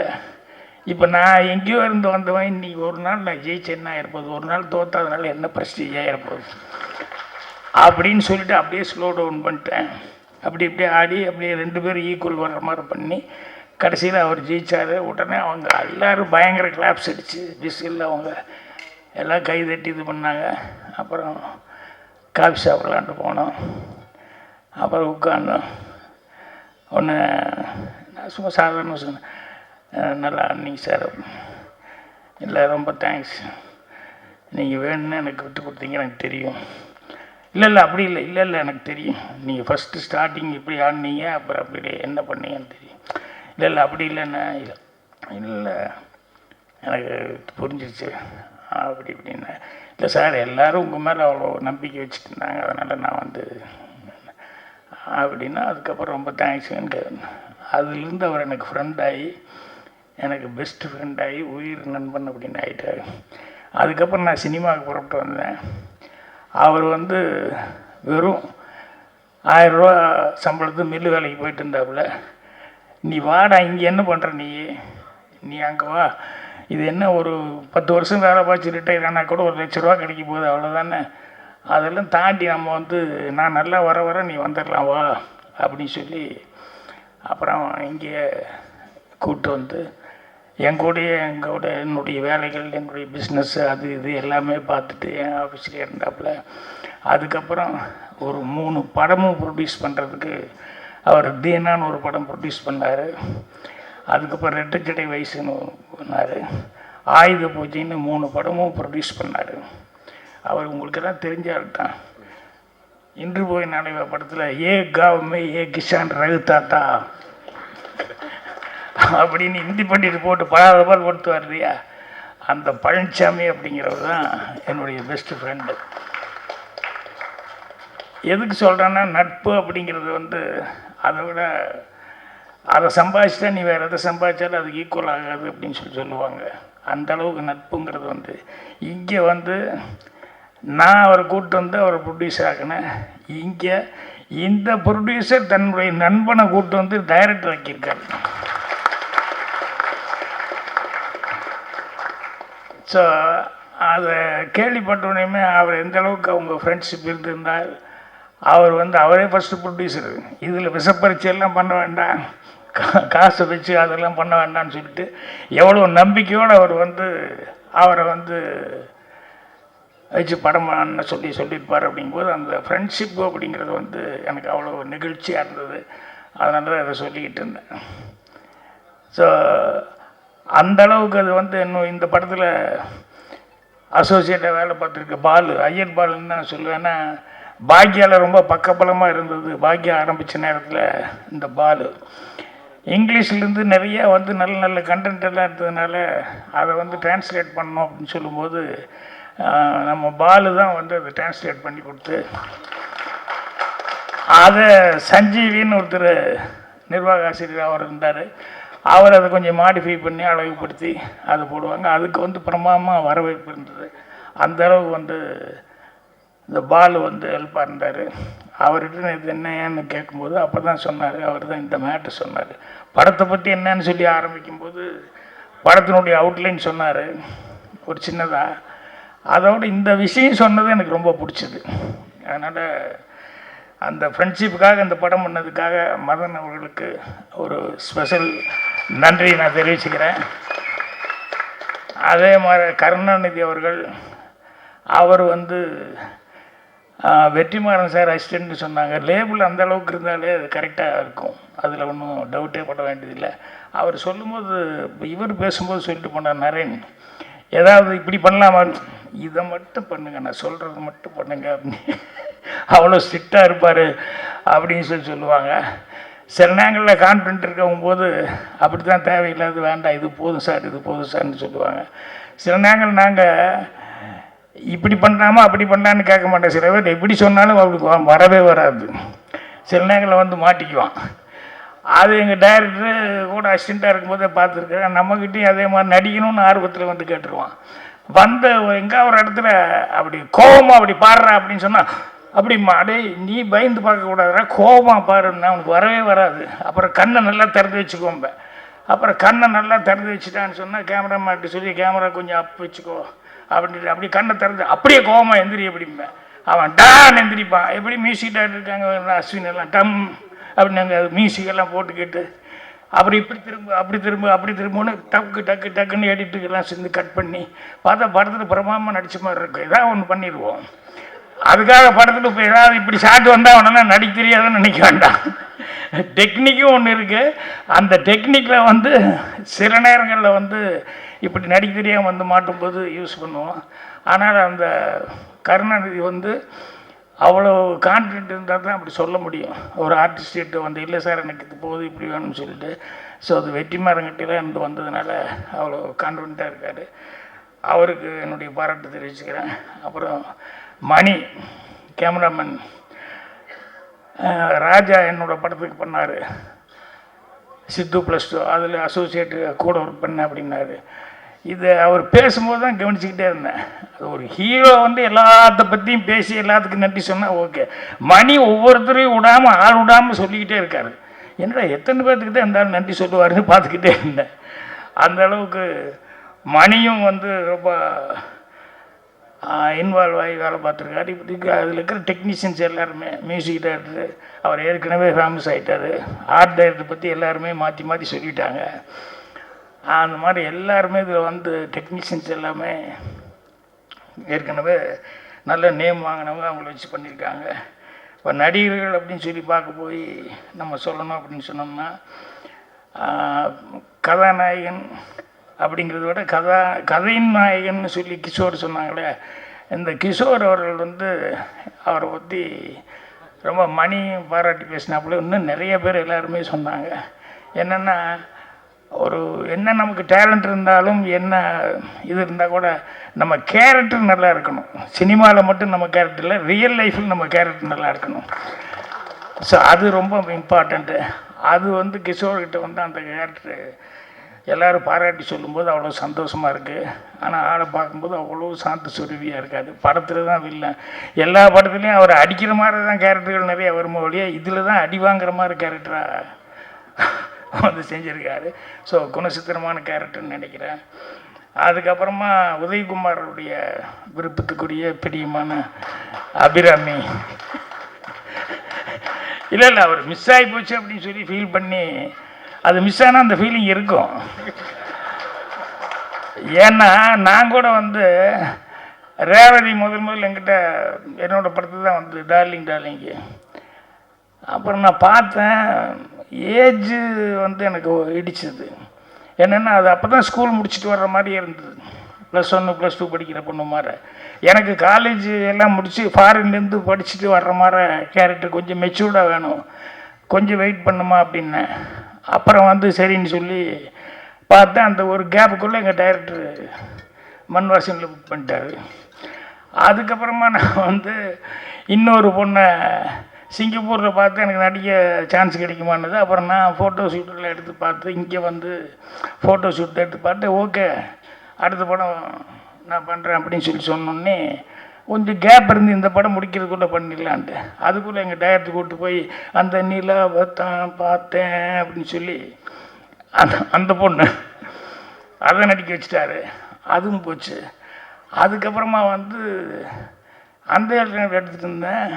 இப்போ நான் எங்கேயோ இருந்து வந்தவன் இன்றைக்கி ஒரு நாள் நான் ஜெயிச்சேன்னா இருப்பது, ஒரு நாள் தோற்றாதனால என்ன பிரஸ்டீஜாக இருப்பது அப்படின்னு சொல்லிட்டு அப்படியே ஸ்லோ டவுன் பண்ணிட்டேன். அப்படி இப்படியே ஆடி அப்படியே ரெண்டு பேரும் ஈக்குவல் வர்ற மாதிரி பண்ணி கடைசியில் அவர் ஜெயித்தார். உடனே அவங்க எல்லோரும் பயங்கர கிளாப்ஸ் அடித்து பிஸ்கில் அவங்க எல்லாம் கை தட்டி இது பண்ணாங்க. அப்புறம் காஃபி சாப்பிட்லான்ட்டு போனோம். அப்புறம் உட்காந்தோம். ஒன்று நான் சும்மா சாதாரண சொன்னேன், நல்லா ஆடினீங்க சார். இல்லை ரொம்ப தேங்க்ஸ், நீங்கள் வேணும்னு எனக்கு விட்டு கொடுத்தீங்க, எனக்கு தெரியும். இல்லை அப்படி இல்லை எனக்கு தெரியும், நீங்கள் ஃபஸ்ட்டு ஸ்டார்டிங் இப்படி ஆடினீங்க, அப்புறம் அப்படி என்ன பண்ணீங்கன்னு தெரியும். இல்லை அப்படி இல்லைன்னா இல்லை எனக்கு புரிஞ்சிருச்சு அப்படி இப்படின்னா. இல்லை சார், எல்லோரும் உங்கள் மேலே அவ்வளோ நம்பிக்கை வச்சுட்டு இருந்தாங்க, அதனால் நான் வந்து அப்படின்னா. அதுக்கப்புறம் ரொம்ப தேங்க்ஸுன்னு. அதுலேருந்து அவர் எனக்கு ஃப்ரெண்டாகி, எனக்கு பெஸ்ட்டு ஃப்ரெண்டாகி, உயிர் நண்பன் அப்படின்னு ஆகிட்டார். அதுக்கப்புறம் நான் சினிமாவுக்கு புறப்பட்டு வந்தேன். அவர் வந்து வெறும் 1000 ரூபா சம்பளத்துக்கு மில்லு வேலைக்கு போயிட்டு இருந்தாப்புல. நீ வாடா, இங்கே என்ன பண்ணுற நீ அங்கே வா, இது என்ன ஒரு 10 வருஷம் வேலை பார்த்து ரிட்டையர் ஆனால் கூட ஒரு ₹1,00,000 கிடைக்க போகுது, அவ்வளோதானே. அதெல்லாம் தாண்டி நம்ம வந்து நான் நல்லா வர நீ வந்துடலாம் வா அப்படின்னு சொல்லி அப்புறம் இங்கே கூப்பிட்டு வந்து எங்களோட என்னுடைய வேலைகள், என்னுடைய பிஸ்னஸ்ஸு, அது இது எல்லாமே பார்த்துட்டு என் ஆஃபீஸ்லேயே இருந்தாப்புல. அதுக்கப்புறம் ஒரு 3 படமும் ப்ரொடியூஸ் பண்ணுறதுக்கு அவர் தீனான்னு ஒரு படம் ப்ரொடியூஸ் பண்ணார். அதுக்கப்புறம் ரெட்டை ஜடை வயசுன்னு பண்ணார். ஆயுத பூஜைன்னு 3 படமும் ப்ரொடியூஸ் பண்ணார். அவர் உங்களுக்கெல்லாம் தெரிஞ்சால் தான். இன்று போய் நாளைவா படத்தில் ஏ காவுமே ஏ கிஷான் ரகுதாத்தா அப்படின்னு ஹிந்தி பண்ணிட்டு போட்டு படாதபால் கொடுத்து வர்றியா, அந்த பழனிசாமி அப்படிங்கிறவர் தான் என்னுடைய பெஸ்ட்டு ஃப்ரெண்டு. எதுக்கு சொல்கிறேன்னா, நட்பு அப்படிங்கிறது வந்து அதை விட அதை சம்பாதிச்சிட்டா நீ வேறு எதை சம்பாதிச்சாலும் அது ஈக்குவல் ஆகாது அப்படின்னு சொல்லுவாங்க. அந்த அளவுக்கு நட்புங்கிறது வந்து இங்கே வந்து நான் அவரை கூப்பிட்டு வந்து அவரை ப்ரொடியூசர் ஆக்கினேன். இங்கே இந்த ப்ரொடியூசர் தன்னுடைய நண்பனை கூப்பிட்டு வந்து டைரக்டர் ஆக்கியிருக்காரு. ஸோ அதை கேள்விப்பட்டோடனே அவர் எந்த அளவுக்கு அவங்க ஃப்ரெண்ட்ஷிப் இருந்திருந்தால், அவர் வந்து அவரே ஃபஸ்ட்டு ப்ரொடியூசர், இதில் விஷப்பரிச்சையெல்லாம் பண்ண வேண்டாம், காசை வச்சு அதெல்லாம் பண்ண வேண்டாம்னு சொல்லிட்டு எவ்வளோ நம்பிக்கையோடு அவர் வந்து அவரை வந்து வச்சு படம் பண்ண சொல்லியிருப்பார். அப்படிங்கும்போது அந்த ஃப்ரெண்ட்ஷிப்பு அப்படிங்கிறது வந்து எனக்கு அவ்வளோ நெகிழ்ச்சியாக இருந்தது. அதனால தான் அதை சொல்லிக்கிட்டு இருந்தேன். ஸோ அந்தளவுக்கு அது வந்து இன்னும் இந்த படத்தில் அசோசியேட்டாக வேலை பார்த்துருக்க ஐயர் பாலுன்னு தான் சொல்லுவேன்னா, பாக்யாவில் ரொம்ப பக்கபலமாக இருந்தது. பாக்யா ஆரம்பித்த நேரத்தில் இந்த பாலு இங்கிலீஷ்லேருந்து நிறைய வந்து நல்ல நல்ல கண்டென்ட் எல்லாம் இருந்ததுனால அதை வந்து டிரான்ஸ்லேட் பண்ணோம் அப்படின்னு சொல்லும்போது நம்ம பாலு தான் வந்து அதை டிரான்ஸ்லேட் பண்ணி கொடுத்து, அதை சஞ்சீவின்னு ஒருத்தர் நிர்வாக ஆசிரியர் அவர் இருந்தார், அவர் அதை கொஞ்சம் மாடிஃபை பண்ணி அழகுபடுத்தி அதை போடுவாங்க. அதுக்கு வந்து பிரமாதமாக வரவேற்பு இருந்தது. அந்த அளவுக்கு வந்து இந்த பாலு வந்து ஹெல்ப்பாக இருந்தார். அவர்கிட்ட இது என்னன்னு கேட்கும்போது அப்போ தான் சொன்னார், அவர் தான் இந்த மேட்ரு சொன்னார். படத்தை பற்றி என்னன்னு சொல்லி ஆரம்பிக்கும்போது படத்தினுடைய அவுட்லைன் சொன்னார் ஒரு சின்னதாக. அதோடு இந்த விஷயம் சொன்னது எனக்கு ரொம்ப பிடிச்சது. அதனால் அந்த ஃப்ரெண்ட்ஷிப்புக்காக இந்த படம் பண்ணதுக்காக மதன் அவர்களுக்கு ஒரு ஸ்பெஷல் நன்றி நான் தெரிவிச்சுக்கிறேன். அதே மாதிரி கருணாநிதி அவர்கள், அவர் வந்து வெற்றிமாறன் சார் அசிஸ்டன்ட்னு சொன்னாங்க. லேபிள் அந்த அளவுக்கு இருந்தாலே அது கரெக்டாக இருக்கும், அதில் ஒன்றும் டவுட்டே பட வேண்டியதில்லை. அவர் சொல்லும்போது இவர் பேசும்போது சொல்லிட்டு போனார், நரேன் ஏதாவது இப்படி பண்ணலாமா, இதை மட்டும் பண்ணுங்க, நான் சொல்கிறது மட்டும் பண்ணுங்க அப்படின்னு அவ்வளோ ஸ்ட்ரிக்டாக இருப்பார் அப்படின்னு சொல்லுவாங்க. சில நேரங்களில் கான்ஃபிடென்ட் இருக்கவும் போது அப்படி தான் தேவையில்லாது, வேண்டாம் இது போதும் சார் இது போதும் சார்னு சொல்லுவாங்க. சில நேரங்கள் நாங்கள் இப்படி பண்ணலாமா அப்படி பண்ணலான்னு கேட்க மாட்டேன். சில பேர் எப்படி சொன்னாலும் அவருக்கு வரவே வராது. சில நேரங்களில் வந்து மாட்டிக்குவான். அது எங்கள் டைரக்டரு கூட அசிஸ்டண்ட்டாக இருக்கும்போதே பார்த்துருக்கேன். நம்மக்கிட்டையும் அதே மாதிரி நடிக்கணும்னு ஆர்வத்தில் வந்து கேட்டுருவான். வந்த எங்கே ஒரு இடத்துல அப்படி கோபமாக அப்படி பாடுறா அப்படின்னு சொன்னால், அப்படிம்மா அடே நீ பயந்து பார்க்கக்கூடாதுடா, கோபமாக பாருன்னா அவனுக்கு வரவே வராது. அப்புறம் கண்ணை நல்லா திறந்து வச்சுக்கோம்ப. அப்புறம் கண்ணை நல்லா திறந்து வச்சுட்டான்னு சொன்னால் கேமராமேன்ட்டு சொல்லி கேமரா கொஞ்சம் அப் வச்சுக்கோ அப்படின்ட்டு அப்படி கண்ணை திறந்து அப்படியே கோபமாக எந்திரி அப்படிம்பேன். அவன் டான் எந்திரிப்பான். எப்படி மியூசிக் டைரக்டர் இருக்காங்க அஸ்வின் எல்லாம் டம் அப்படின்னு நாங்கள் மியூசிக்கெல்லாம் போட்டுக்கிட்டு அப்படி இப்படி அப்படி திரும்புன்னு டக்குன்னு எடிட்டுக்கெல்லாம் சேர்ந்து கட் பண்ணி பார்த்தா படத்தில் பிரமாதமாக நடித்த மாதிரி இருக்கும். ஏதாவது ஒன்று பண்ணிடுவோம். அதுக்காக படத்தில் இப்போ ஏதாவது இப்படி ஷாட் வந்தால் அவனால் நடிக்க தெரியாதுன்னு நினைக்க வேண்டாம். டெக்னிக்கும் ஒன்று இருக்குது. அந்த டெக்னிக்கில் வந்து சில நேரங்களில் வந்து இப்படி நடிக்க தெரியாமல் வந்து மாட்டும்போது யூஸ் பண்ணுவோம். ஆனால் அந்த கருணாநிதி வந்து அவ்வளோ கான்ஃபிடென்ட் இருந்தால் தான் அப்படி சொல்ல முடியும். ஒரு ஆர்டிஸ்ட்டு வந்து இல்லை சார் எனக்கு இது போகுது இப்படி வேணும்னு சொல்லிட்டு. ஸோ அது வெற்றிமாறன்கிட்டலாம் இருந்து வந்ததுனால அவ்வளோ கான்ஃபிடென்ட்டாக இருக்கார். அவருக்கு என்னுடைய பாராட்டு தெரிவிச்சுக்கிறேன். அப்புறம் மணி கேமராமேன் ராஜா என்னோடய படத்துக்கு பண்ணார், சித்து +2 அதில் அசோசியேட்டு கூட ஒர்க் பண்ணேன் அப்படின்னாரு. இதை அவர் பேசும்போது தான் கவனிச்சுக்கிட்டே இருந்தேன். அது ஒரு ஹீரோ வந்து எல்லாத்த பற்றியும் பேசி எல்லாத்துக்கும் நன்றி சொன்னால் ஓகே. மணி ஒவ்வொருத்தரையும் விடாமல் ஆள் விடாமல் சொல்லிக்கிட்டே இருக்கார். என்னடா எத்தனை பேர்த்துக்கு தான் இருந்தாலும் நன்றி சொல்லுவாருன்னு பார்த்துக்கிட்டே இருந்தேன். அந்த அளவுக்கு மணியும் வந்து ரொம்ப இன்வால்வ் ஆகி வேலை பார்த்துருக்காரு. இப்படி அதில் இருக்கிற டெக்னீஷியன்ஸ் எல்லாருமே, மியூசிக் டைரக்டரு அவர் ஏற்கனவே ஃபேமஸ் ஆகிட்டார், ஆர்ட் டைரக்டர் பற்றி எல்லாருமே மாற்றி மாற்றி சொல்லிட்டாங்க. அந்த மாதிரி எல்லாருமே இதில் வந்து டெக்னீஷியன்ஸ் எல்லாமே ஏற்கனவே நல்ல நேம் வாங்கினவங்க, அவங்கள வச்சு பண்ணியிருக்காங்க. இப்போ நடிகர்கள் அப்படின்னு சொல்லி பார்க்க போய் நம்ம சொல்லணும் அப்படின்னு சொன்னோம்னா, கதாநாயகன் அப்படிங்கிறத விட கதையின் நாயகன்னு சொல்லி கிஷோர் சொன்னாங்களே, இந்த கிஷோர் அவர்கள் வந்து அவரை பற்றி ரொம்ப மணி பாராட்டி பேசினாப்புல இன்னும் நிறைய பேர் எல்லாருமே சொன்னாங்க. என்னென்னா, ஒரு என்ன நமக்கு டேலண்ட் இருந்தாலும் என்ன இது இருந்தால் கூட நம்ம கேரக்டர் நல்லா இருக்கணும். சினிமாவில் மட்டும் நம்ம கேரக்டர் இல்லை, ரியல் லைஃப்பில் நம்ம கேரக்டர் நல்லா இருக்கணும். ஸோ அது ரொம்ப இம்பார்ட்டண்ட்டு. அது வந்து கிஷோர்கிட்ட வந்து அந்த கேரக்டர் எல்லோரும் பாராட்டி சொல்லும்போது அவ்வளோ சந்தோஷமாக இருக்குது. ஆனால் ஆளை பார்க்கும்போது அவ்வளோ சாந்த சுருவியாக இருக்காது. படத்தில் தான் வில்லன், எல்லா படத்துலேயும் அவர் அடிக்கிற மாதிரி தான் கேரக்டர்கள் நிறைய வருமோ ஒழிய இதில் தான் அடி வாங்குற மாதிரி கேரக்டராக வந்து செஞ்சுருக்காரு. ஸோ குணசித்திரமான கேரக்டர்னு நினைக்கிறேன். அதுக்கப்புறமா உதயகுமாரோடைய விருப்பத்துக்குரிய பிரியமான அபிராமி, இல்லை அவர் மிஸ் ஆகி போச்சு அப்படின்னு சொல்லி ஃபீல் பண்ணி, அது மிஸ் ஆனால் அந்த ஃபீலிங் இருக்கும். ஏன்னா நான் கூட வந்து ரேவதி முதல் என்கிட்ட என்னோடய படத்தை தான் வந்து டார்லிங்கு. அப்புறம் நான் பார்த்தேன், ஏஜ் வந்து எனக்கு இடிச்சது. என்னென்னா அது அப்போ தான் ஸ்கூல் முடிச்சுட்டு வர்ற மாதிரியே இருந்தது. +1 +2 படிக்கிற பொண்ணு மாதிரி. எனக்கு காலேஜ் எல்லாம் முடித்து ஃபாரின்லேருந்து படிச்சுட்டு வர்ற மாதிரி கேரக்டர் கொஞ்சம் மெச்சூர்டாக வேணும், கொஞ்சம் வெயிட் பண்ணுமா அப்படின்னேன். அப்புறம் வந்து சரின்னு சொல்லி பார்த்தேன். அந்த ஒரு கேப்புக்குள்ளே எங்கள் டைரக்டர் மண்வாசனில் புக் பண்ணிட்டார். அதுக்கப்புறமா நான் வந்து இன்னொரு பொண்ணை சிங்கப்பூரில் பார்த்து எனக்கு நடிக்க சான்ஸ் கிடைக்குமானது. அப்புறம் நான் ஃபோட்டோ ஷூட்டெல்லாம் எடுத்து பார்த்து இங்கே வந்து ஃபோட்டோ ஷூட் எடுத்து பார்த்து ஓகே அடுத்த படம் நான் பண்ணுறேன் அப்படின்னு சொல்லி சொன்னோன்னே கொஞ்சம் கேப் இருந்து இந்த படம் முடிக்கிறதுக்குள்ளே பண்ணிடலான்ட்டு அதுக்குள்ளே எங்கள் டைரக்டர் கூப்பிட்டு போய் அந்த நிலாவை தான் பார்த்தேன் அப்படின்னு சொல்லி அந்த பொண்ணு அதை நடிக்க வச்சுட்டாரு. அதுவும் போச்சு. அதுக்கப்புறமா வந்து அந்த எடுத்துகிட்டு இருந்தேன்.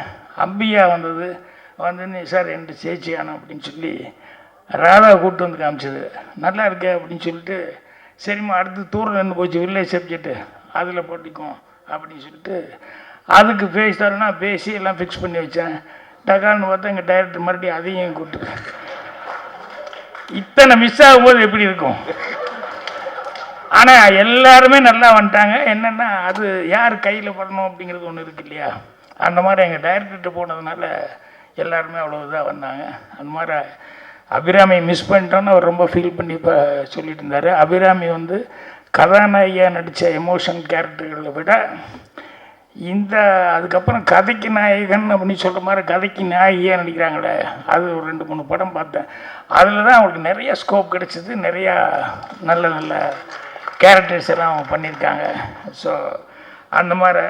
அம்பியா வந்தது. வந்து சார் ரெண்டு சேச்சியானோ அப்படின்னு சொல்லி ராதா கூப்பிட்டு வந்து காமிச்சது. நல்லா இருக்கே அப்படின்னு சொல்லிட்டு, சரிம்மா அடுத்து தூரம் நின்று போச்சு வில்லேஜ் சப்ஜெக்ட்டு, அதில் போட்டிக்கும் அப்படின்னு சொல்லிட்டு அதுக்கு பேசி தரேன்னா பேசி எல்லாம் ஃபிக்ஸ் பண்ணி வச்சேன். டக்கான்னு பார்த்தா எங்கள் டைரக்டர் மறுபடியும் அதையும் கூப்பிட்டு, இத்தனை மிஸ் ஆகும்போது எப்படி இருக்கும். ஆனால் எல்லாருமே நல்லா வந்துட்டாங்க. என்னென்னா அது யார் கையில் படணும் அப்படிங்கிறது ஒன்று இருக்கு இல்லையா, அந்த மாதிரி எங்கள் டைரக்டர்கிட்ட போனதுனால எல்லாருமே அவ்வளோ இதாக வந்தாங்க. அந்த மாதிரி அபிராமி மிஸ் பண்ணிட்டோன்னு அவர் ரொம்ப ஃபீல் பண்ணி இப்போ சொல்லிட்டு இருந்தார். அபிராமி வந்து கதாநாயகியாக நடித்த எமோஷன் கேரக்டர்களை விட இந்த அதுக்கப்புறம் கதைக்கு நாயகன் அப்படின்னு சொல்கிற மாதிரி கதைக்கு நாயகியாக நடிக்கிறாங்களே, அது ஒரு 2-3 படம் பார்த்தேன். அதில் தான் அவங்களுக்கு நிறைய ஸ்கோப் கிடச்சிது. நிறையா நல்ல நல்ல கேரக்டர்ஸ் எல்லாம் அவங்க பண்ணியிருக்காங்க. ஸோ அந்த மாதிரி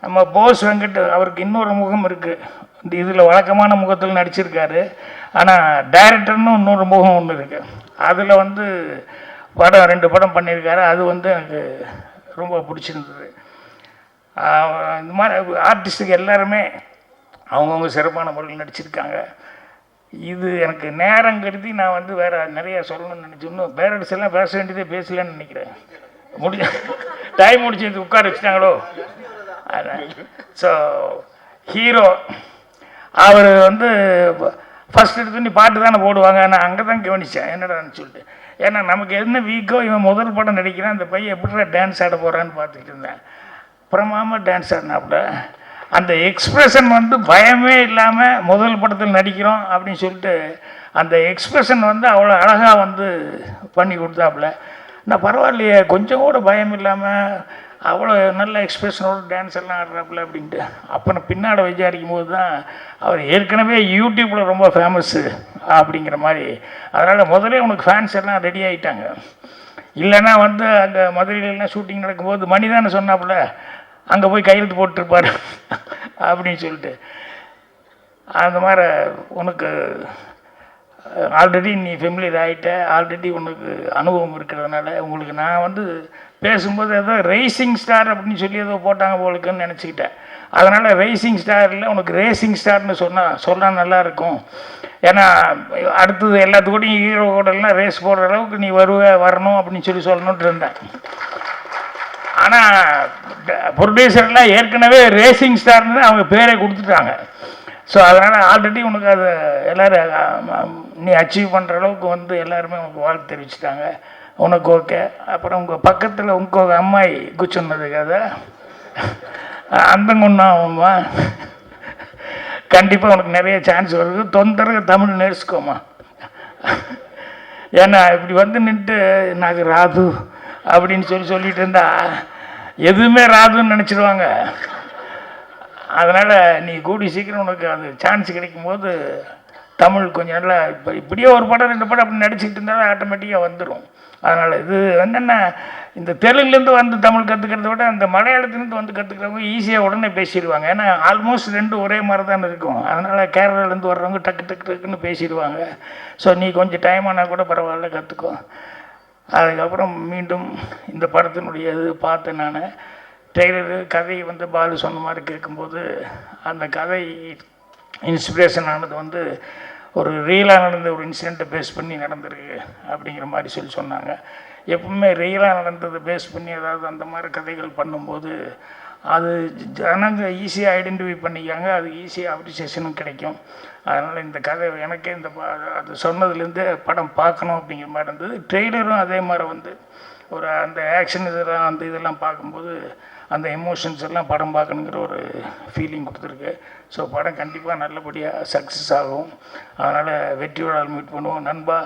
நம்ம போஸ் வெங்கட் அவருக்கு இன்னொரு முகம் இருக்குது. இந்த இதில் வழக்கமான முகத்தில் நடிச்சிருக்காரு. ஆனால் டைரக்டர்னு இன்னொரு முகம் ஒன்று இருக்குது. அதில் வந்து படம் 2 படம் பண்ணியிருக்காரு. அது வந்து எனக்கு ரொம்ப பிடிச்சிருந்தது. இந்த மாதிரி ஆர்டிஸ்ட்டுக்கு எல்லாருமே அவங்கவுங்க சிறப்பான முறையில் நடிச்சிருக்காங்க. இது எனக்கு நேரம் கருதி நான் வந்து வேறு நிறையா சொல்லணும்னு நினச்சோன்னு பேரண்ட்ஸ் எல்லாம் பேச வேண்டியதே பேசலன்னு நினைக்கிறேன். டைம் முடிச்சு உட்கார வச்சுட்டாங்களோ. ஸோ ஹீரோ அவர் வந்து ஃபஸ்ட் எடுத்து பாட்டு தானே போடுவாங்க. நான் அங்கே தான் கவனித்தேன் என்னடான்னு சொல்லிட்டு. ஏன்னா நமக்கு என்ன வீக்கோ இவன் முதல் படம் நடிக்கிறான், அந்த பையன் எப்படிடா டான்ஸ் ஆட போகிறான்னு பார்த்துக்கிட்டு இருந்தேன். அப்புறமாம டான்ஸ் ஆடினாப்புல அந்த எக்ஸ்ப்ரெஷன் வந்து பயமே இல்லாமல் முதல் படத்தில் நடிக்கிறோம் அப்படின்னு சொல்லிட்டு அந்த எக்ஸ்ப்ரெஷன் வந்து அவ்வளோ அழகாக வந்து பண்ணி கொடுத்தாப்புல. நான் பரவாயில்லையே கொஞ்சம் கூட பயம் இல்லாமல் அவ்வளோ நல்ல எக்ஸ்ப்ரெஷனோட டான்ஸ் எல்லாம் ஆடுறாப்புல அப்படின்ட்டு. அப்புறம் பின்னாடி விசாரிக்கும் போது தான் அவர் ஏற்கனவே யூடியூப்பில் ரொம்ப ஃபேமஸ்ஸு அப்படிங்கிற மாதிரி. அதனால் முதலே உனக்கு ஃபேன்ஸ் எல்லாம் ரெடி ஆகிட்டாங்க. இல்லைன்னா வந்து அங்கே மதுரையிலலாம் ஷூட்டிங் நடக்கும்போது மணி தானே சொன்னாப்புல அங்கே போய் கையெழுத்து போட்டுருப்பார் அப்படின்னு சொல்லிட்டு. அந்த மாதிரி உனக்கு ஆல்ரெடி நீ ஃபெமிலியர் ஆகிட்ட, ஆல்ரெடி உனக்கு அனுபவம் இருக்கிறதுனால உங்களுக்கு நான் வந்து பேசும்போது ஏதோ ரேசிங் ஸ்டார் அப்படின்னு சொல்லி ஏதோ போட்டாங்க போலுக்குன்னு நினச்சிக்கிட்டேன். அதனால் ரேசிங் ஸ்டாரில் உனக்கு ரேசிங் ஸ்டார்னு சொன்னால் நல்லாயிருக்கும். ஏன்னா அடுத்தது எல்லாத்துக்கூடையும் ஹீரோ கூடலாம் ரேஸ் போடுற அளவுக்கு நீ வரணும் அப்படின்னு சொல்லணுன்ட்டு இருந்தேன். ஆனால் ப்ரொடியூசர்லாம் ஏற்கனவே ரேசிங் ஸ்டார்னு அவங்க பேரே கொடுத்துட்டாங்க. ஸோ அதனால் ஆல்ரெடி உனக்கு அதை எல்லோரும் நீ அச்சீவ் பண்ணுற அளவுக்கு வந்து எல்லாருமே உனக்கு வாழ்த்து தெரிவிச்சிட்டாங்க. உனக்கு ஓகே. அப்புறம் உங்கள் பக்கத்தில் உங்கள் அம்மாயி குச்சுன்னது கதை அந்த கொண்டாமா கண்டிப்பாக உனக்கு நிறைய சான்ஸ் வருது. தொந்தரவு தமிழ் நேர்ச்சுக்கோமா. ஏன்னா இப்படி வந்து நின்று நாங்கள் ராது அப்படின்னு சொல்லிட்டு இருந்தா எதுவுமே ராதுன்னு நினச்சிடுவாங்க. அதனால் நீ கூடி சீக்கிரம் உனக்கு அது சான்ஸ் கிடைக்கும்போது தமிழ் கொஞ்சம் நல்லா இப்போ இப்படியே ஒரு படம் 2 படம் அப்படி நடிச்சுக்கிட்டு இருந்தாலும் ஆட்டோமேட்டிக்காக வந்துடும். அதனால் இது என்னென்ன இந்த தெலுங்குலேருந்து வந்து தமிழ் கற்றுக்கிறத விட இந்த மலையாளத்துலேருந்து வந்து கற்றுக்கிறவங்க ஈஸியாக உடனே பேசிடுவாங்க. ஏன்னா ஆல்மோஸ்ட் 2 ஒரே மாதிரி தான் இருக்கும். அதனால் கேரளாலேருந்து வர்றவங்க டக்குன்னு பேசிடுவாங்க. ஸோ நீ கொஞ்சம் டைம் ஆனால் கூட பரவாயில்ல, கற்றுக்கோ. அதுக்கப்புறம் மீண்டும் இந்த படத்தினுடைய இது பார்த்தேன் நான். ட்ரெய்லரு கதை வந்து பாலு சொன்ன மாதிரி கேட்கும்போது அந்த கதை இன்ஸ்பிரேஷன் ஆனது வந்து ஒரு ரியலாக நடந்த ஒரு இன்சிடெண்ட்டை பேஸ் பண்ணி நடந்திருக்கு அப்படிங்கிற மாதிரி சொன்னாங்க. எப்பவுமே ரியலாக நடந்ததை பேஸ் பண்ணி ஏதாவது அந்த மாதிரி கதைகள் பண்ணும்போது அது ஜனங்க ஈஸியாக ஐடென்டிஃபை பண்ணிக்காங்க, அது ஈஸியாக அப்ரிசியேஷனும் கிடைக்கும். அதனால் இந்த கதை எனக்கே அது சொன்னதுலேருந்து படம் பார்க்கணும் அப்படிங்கிற மாதிரி இருந்தது. ட்ரெய்லரும் அதே மாதிரி வந்து ஒரு அந்த ஆக்ஷன் இதெல்லாம் அந்த இதெல்லாம் பார்க்கும்போது அந்த எமோஷன்ஸ் எல்லாம் படம் பார்க்கணுங்கிற ஒரு ஃபீலிங் கொடுத்துருக்கு. ஸோ படம் கண்டிப்பாக நல்லபடியாக சக்ஸஸ் ஆகும். அதனால் வெற்றியோட மீட் பண்ணுவோம். நண்பா,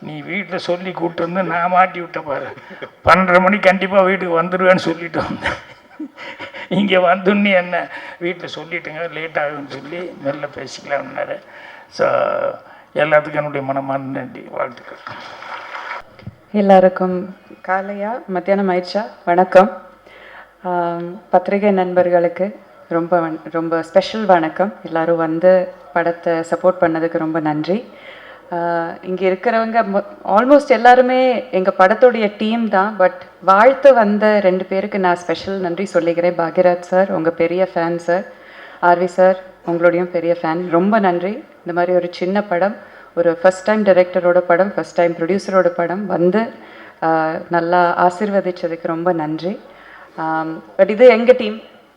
நீ வீட்டில் சொல்லி கூப்பிட்டு வந்து நான் மாட்டி விட்ட பாரு. 12:30 மணிக்கு கண்டிப்பாக வீட்டுக்கு வந்துடுவேன்னு சொல்லிட்டு வந்தேன். இங்கே வந்துன்னு என்ன வீட்டில் சொல்லிட்டுங்க லேட் ஆகுன்னு சொல்லி மெல்ல பேசிக்கலாம்னாரு. ஸோ எல்லாத்துக்கும் என்னுடைய மனமார்ந்த நன்றி, வாழ்த்துக்கள். எல்லாருக்கும் காலையா மத்தியானம் ஆயிடுச்சா? வணக்கம். பத்திரிகை நண்பர்களுக்கு ரொம்ப ஸ்பெஷல் வணக்கம். எல்லோரும் வந்து படத்தை சப்போர்ட் பண்ணதுக்கு ரொம்ப நன்றி. இங்கே இருக்கிறவங்க ஆல்மோஸ்ட் எல்லாருமே எங்கள் படத்துடைய டீம் தான். பட் வாழ்த்து வந்த 2 பேருக்கு நான் ஸ்பெஷல் நன்றி சொல்லிக்கிறேன். பாக்யராஜ் சார் உங்கள் பெரிய ஃபேன், சார் ஆர்வி சார் உங்களுடையும் பெரிய ஃபேன். ரொம்ப நன்றி. இந்த மாதிரி ஒரு சின்ன படம், ஒரு ஃபஸ்ட் டைம் டைரக்டரோட படம், ஃபஸ்ட் டைம் ப்ரொடியூசரோட படம் வந்து நல்லா ஆசீர்வதிச்சதுக்கு ரொம்ப நன்றி. பட் இது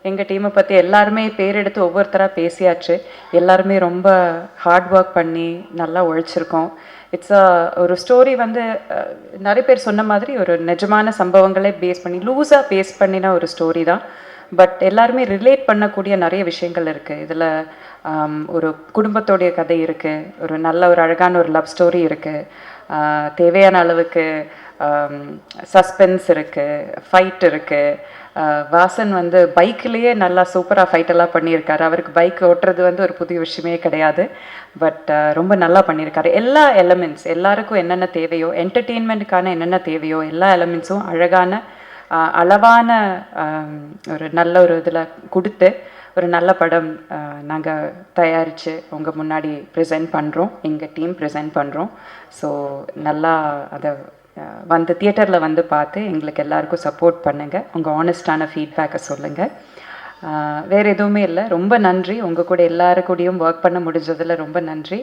எங்கள் டீமை பற்றி எல்லாருமே பேர் எடுத்து ஒவ்வொருத்தராக பேசியாச்சு. எல்லாருமே ரொம்ப ஹார்ட் ஒர்க் பண்ணி நல்லா உழைச்சிருக்கோம். ஒரு ஸ்டோரி வந்து நிறைய பேர் சொன்ன மாதிரி ஒரு நிஜமான சம்பவங்களே லூஸாக பேஸ் பண்ணின ஒரு ஸ்டோரி தான். பட் எல்லாருமே ரிலேட் பண்ணக்கூடிய நிறைய விஷயங்கள் இருக்குது இதில். ஒரு குடும்பத்தோடைய கதை இருக்குது, ஒரு நல்ல ஒரு அழகான ஒரு லவ் ஸ்டோரி இருக்குது, தேவையான அளவுக்கு சஸ்பென்ஸ் இருக்குது, ஃபைட் இருக்குது. வாசன் வந்து பைக்லேயே நல்லா சூப்பராக ஃபைட்டெல்லாம் பண்ணியிருக்காரு. அவருக்கு பைக் ஓட்டுறது வந்து ஒரு புதிய விஷயமே கிடையாது. பட் ரொம்ப நல்லா பண்ணியிருக்காரு. எல்லா எலமெண்ட்ஸ் எல்லாருக்கும் என்னென்ன தேவையோ, என்டர்டெயின்மெண்ட்டுக்கான என்னென்ன தேவையோ எல்லா எலமெண்ட்ஸும் அழகான அளவான ஒரு நல்ல ஒரு இதில் கொடுத்து ஒரு நல்ல படம் நாங்கள் தயாரித்து உங்கள் முன்னாடி ப்ரெசென்ட் பண்ணுறோம். எங்கள் டீம் ப்ரெசென்ட் பண்ணுறோம். ஸோ நல்லா அதை வந்து தியேட்டரில் வந்து பார்த்து எங்களுக்கு எல்லாருக்கும் சப்போர்ட் பண்ணுங்கள். உங்கள் ஆனஸ்டான ஃபீட்பேக்கை சொல்லுங்கள். வேறு எதுவுமே இல்லை. ரொம்ப நன்றி. உங்கள் கூட எல்லாருக்கூடையும் ஒர்க் பண்ண முடிஞ்சதில் ரொம்ப நன்றி.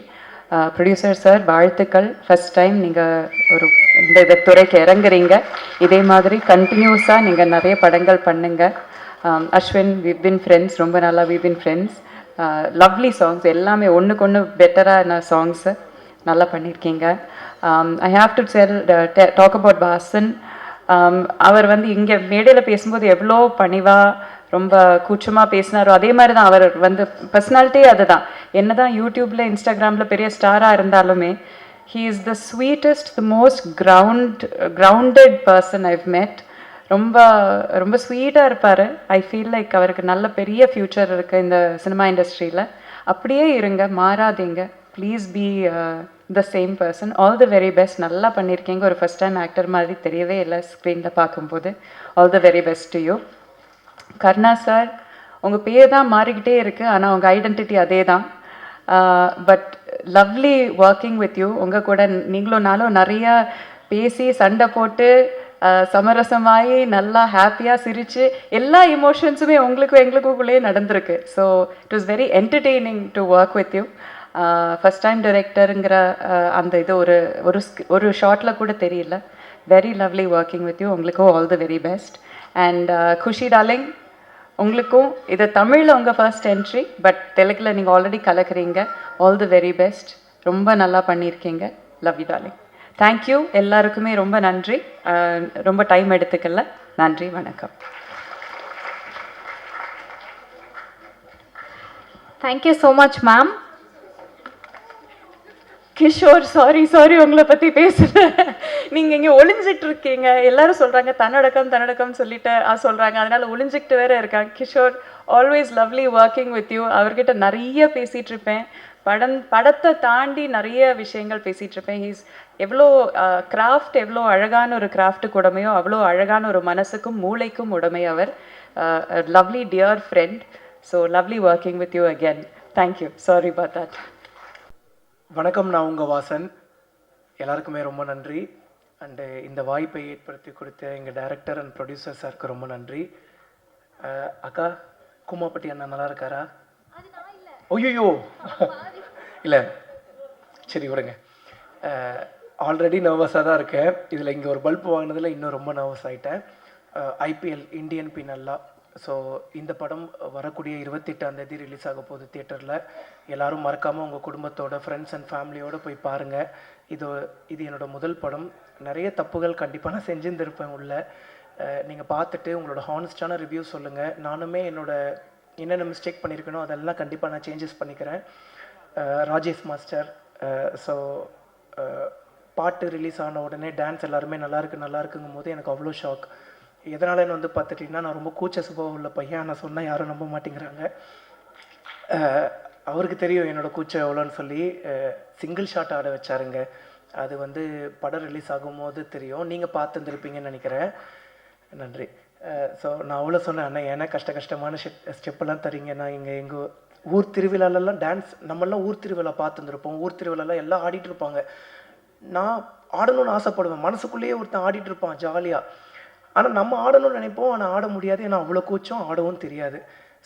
ப்ரொடியூசர் சார் வாழ்த்துக்கள். ஃபஸ்ட் டைம் நீங்கள் ஒரு இந்த துறைக்கு இறங்குறீங்க. இதே மாதிரி கண்டினியூஸாக நீங்கள் நிறைய படங்கள் பண்ணுங்கள். அஸ்வின், we've been friends, ரொம்ப நாளாக we've been friends. Lovely songs எல்லாமே ஒன்றுக்கு ஒன்று பெட்டரான சாங்ஸு நல்லா பண்ணியிருக்கீங்க. I have to talk about Vasan. அவர் வந்து இங்கே மேடையில் பேசும்போது எவ்வளோ பணிவாக ரொம்ப கூச்சமாக பேசினாரோ அதே மாதிரி தான் அவர் வந்து பர்சனாலிட்டியே அதுதான். என்ன தான் யூடியூப்பில் இன்ஸ்டாகிராமில் பெரிய ஸ்டாராக இருந்தாலுமே he is the sweetest, the most grounded person I've met. ரொம்ப ரொம்ப ஸ்வீட்டாக இருப்பார். ஐ ஃபீல் லைக் அவருக்கு நல்ல பெரிய ஃப்யூச்சர் இருக்குது இந்த சினிமா இண்டஸ்ட்ரியில். அப்படியே இருங்க, மாறாதீங்க. Please be the same person. All the very best. நல்லா பண்ணியிருக்கீங்க. ஒரு ஃபஸ்ட் டைம் ஆக்டர் மாதிரி தெரியவே இல்லை ஸ்க்ரீனில் பார்க்கும்போது. All the very best to you. Karna sir, உங்கள் பேர் தான் மாறிக்கிட்டே இருக்குது, ஆனால் உங்கள் ஐடென்டிட்டி அதே தான். But lovely working with you. உங்கள் கூட நீங்களும் நானும் நிறைய பேசி சண்டை போட்டு சமரசமாகி நல்லா ஹாப்பியாக சிரித்து எல்லா இமோஷன்ஸுமே உங்களுக்கும் எங்களுக்குள்ளேயே நடந்திருக்கு. So it was very entertaining to work with you. First time டைரக்டருங்கிற அந்த இது ஒரு ஷார்ட்டில் கூட தெரியல. Very lovely working with you. உங்களுக்கும் all the very best. And Khushi darling, உங்களுக்கும் இது தமிழில் உங்கள் ஃபர்ஸ்ட் என்ட்ரி, பட் தெலுங்கில் நீங்கள் ஆல்ரெடி கலக்குறீங்க. All the very best. ரொம்ப நல்லா பண்ணியிருக்கீங்க. Love you darling. தேங்க்யூ. எல்லாருக்குமே ரொம்ப நன்றி. ரொம்ப டைம் எடுத்துக்கல. நன்றி, வணக்கம். Thank you so much ma'am. Kishore, sorry உங்களை பற்றி பேசுகிறேன். நீங்கள் இங்கே ஒளிஞ்சிட்டு இருக்கீங்க. எல்லாரும் சொல்கிறாங்க தன்னடக்கம் சொல்லிட்டு சொல்கிறாங்க, அதனால் ஒளிஞ்சிக்கிட்டு வேற இருக்காங்க. Kishore, always lovely working with you. அவர்கிட்ட நிறைய பேசிகிட்டு இருப்பேன். படத்தை தாண்டி நிறைய விஷயங்கள் பேசிகிட்டு இருப்பேன். எவ்வளோ கிராஃப்ட், எவ்வளோ அழகான ஒரு கிராஃப்ட்டுக்கு உடமையோ அவ்வளோ அழகான ஒரு மனசுக்கும் மூளைக்கும் உடமை அவர். Lovely dear friend. So lovely working with you again. Thank you. Sorry about that. வணக்கம், நான் உங்கள் வாசன். எல்லாருக்குமே ரொம்ப நன்றி. அண்டு இந்த வாய்ப்பை ஏற்படுத்தி கொடுத்த எங்கள் டைரக்டர் அண்ட் ப்ரொடியூசர் சாருக்கு ரொம்ப நன்றி. அக்கா, கூமாப்பட்டி அண்ணா நல்லா இருக்காரா? ஐயோ இல்லை, சரி விடுங்க. ஆல்ரெடி நர்வஸாக தான் இருக்கேன். இதில் இங்கே ஒரு பல்ப் வாங்கினதில் இன்னும் ரொம்ப நர்வஸ் ஆகிட்டேன். ஐபிஎல் இந்தியன் பி நல்லா. ஸோ இந்த படம் வரக்கூடிய 28ஆம் தேதி ரிலீஸ் ஆக போகுது தியேட்டரில். எல்லோரும் மறக்காமல் உங்கள் குடும்பத்தோட, ஃப்ரெண்ட்ஸ் அண்ட் ஃபேமிலியோடு போய் பாருங்கள். இது என்னோடய முதல் படம். நிறைய தப்புகள் கண்டிப்பாக நான் செஞ்சுருந்துருப்பேன் உள்ள. நீங்கள் பார்த்துட்டு உங்களோட ஹானஸ்டான ரிவ்யூ சொல்லுங்கள். நானுமே என்னென்ன மிஸ்டேக் பண்ணியிருக்கனோ அதெல்லாம் கண்டிப்பாக நான் சேஞ்சஸ் பண்ணிக்கிறேன். ராஜேஷ் மாஸ்டர், ஸோ பாட்டு ரிலீஸ் ஆன உடனே டான்ஸ் எல்லாருமே நல்லாயிருக்குங்கும் போது எனக்கு அவ்வளோ ஷாக். எதனாலன்னு பார்த்துட்டிங்கன்னா, நான் ரொம்ப கூச்ச சுபாவம் உள்ள பையன். நான் சொன்னால் யாரும் நம்ப மாட்டேங்கிறாங்க. அவருக்கு தெரியும் என்னோடய கூச்சம் எவ்வளோன்னு சொல்லி சிங்கிள் ஷாட் ஆட வச்சாருங்க. அது படம் ரிலீஸ் ஆகும்போது தெரியும். நீங்கள் பார்த்துருந்துருப்பீங்கன்னு நினைக்கிறேன். நன்றி. ஸோ நான் அவ்வளோ சொன்னேன், அண்ணா ஏன்னா கஷ்டமான ஸ்டெப்பெல்லாம் தரீங்க. நான் எங்கள் ஊர் திருவிழாலெல்லாம் டான்ஸ், நம்மளாம் ஊர் திருவிழா பார்த்துருந்துருப்போம். ஊர் திருவிழாலாம் எல்லாம் ஆடிட்டுருப்பாங்க. நான் ஆடணும்னு ஆசைப்படுவேன். மனசுக்குள்ளேயே ஒருத்தன் ஆடிட்டுருப்பான் ஜாலியாக. ஆனால் நம்ம ஆடணும்னு நினைப்போம், ஆனால் ஆட முடியாது. ஏன்னா அவ்வளோ கூச்சம், ஆடவும் தெரியாது.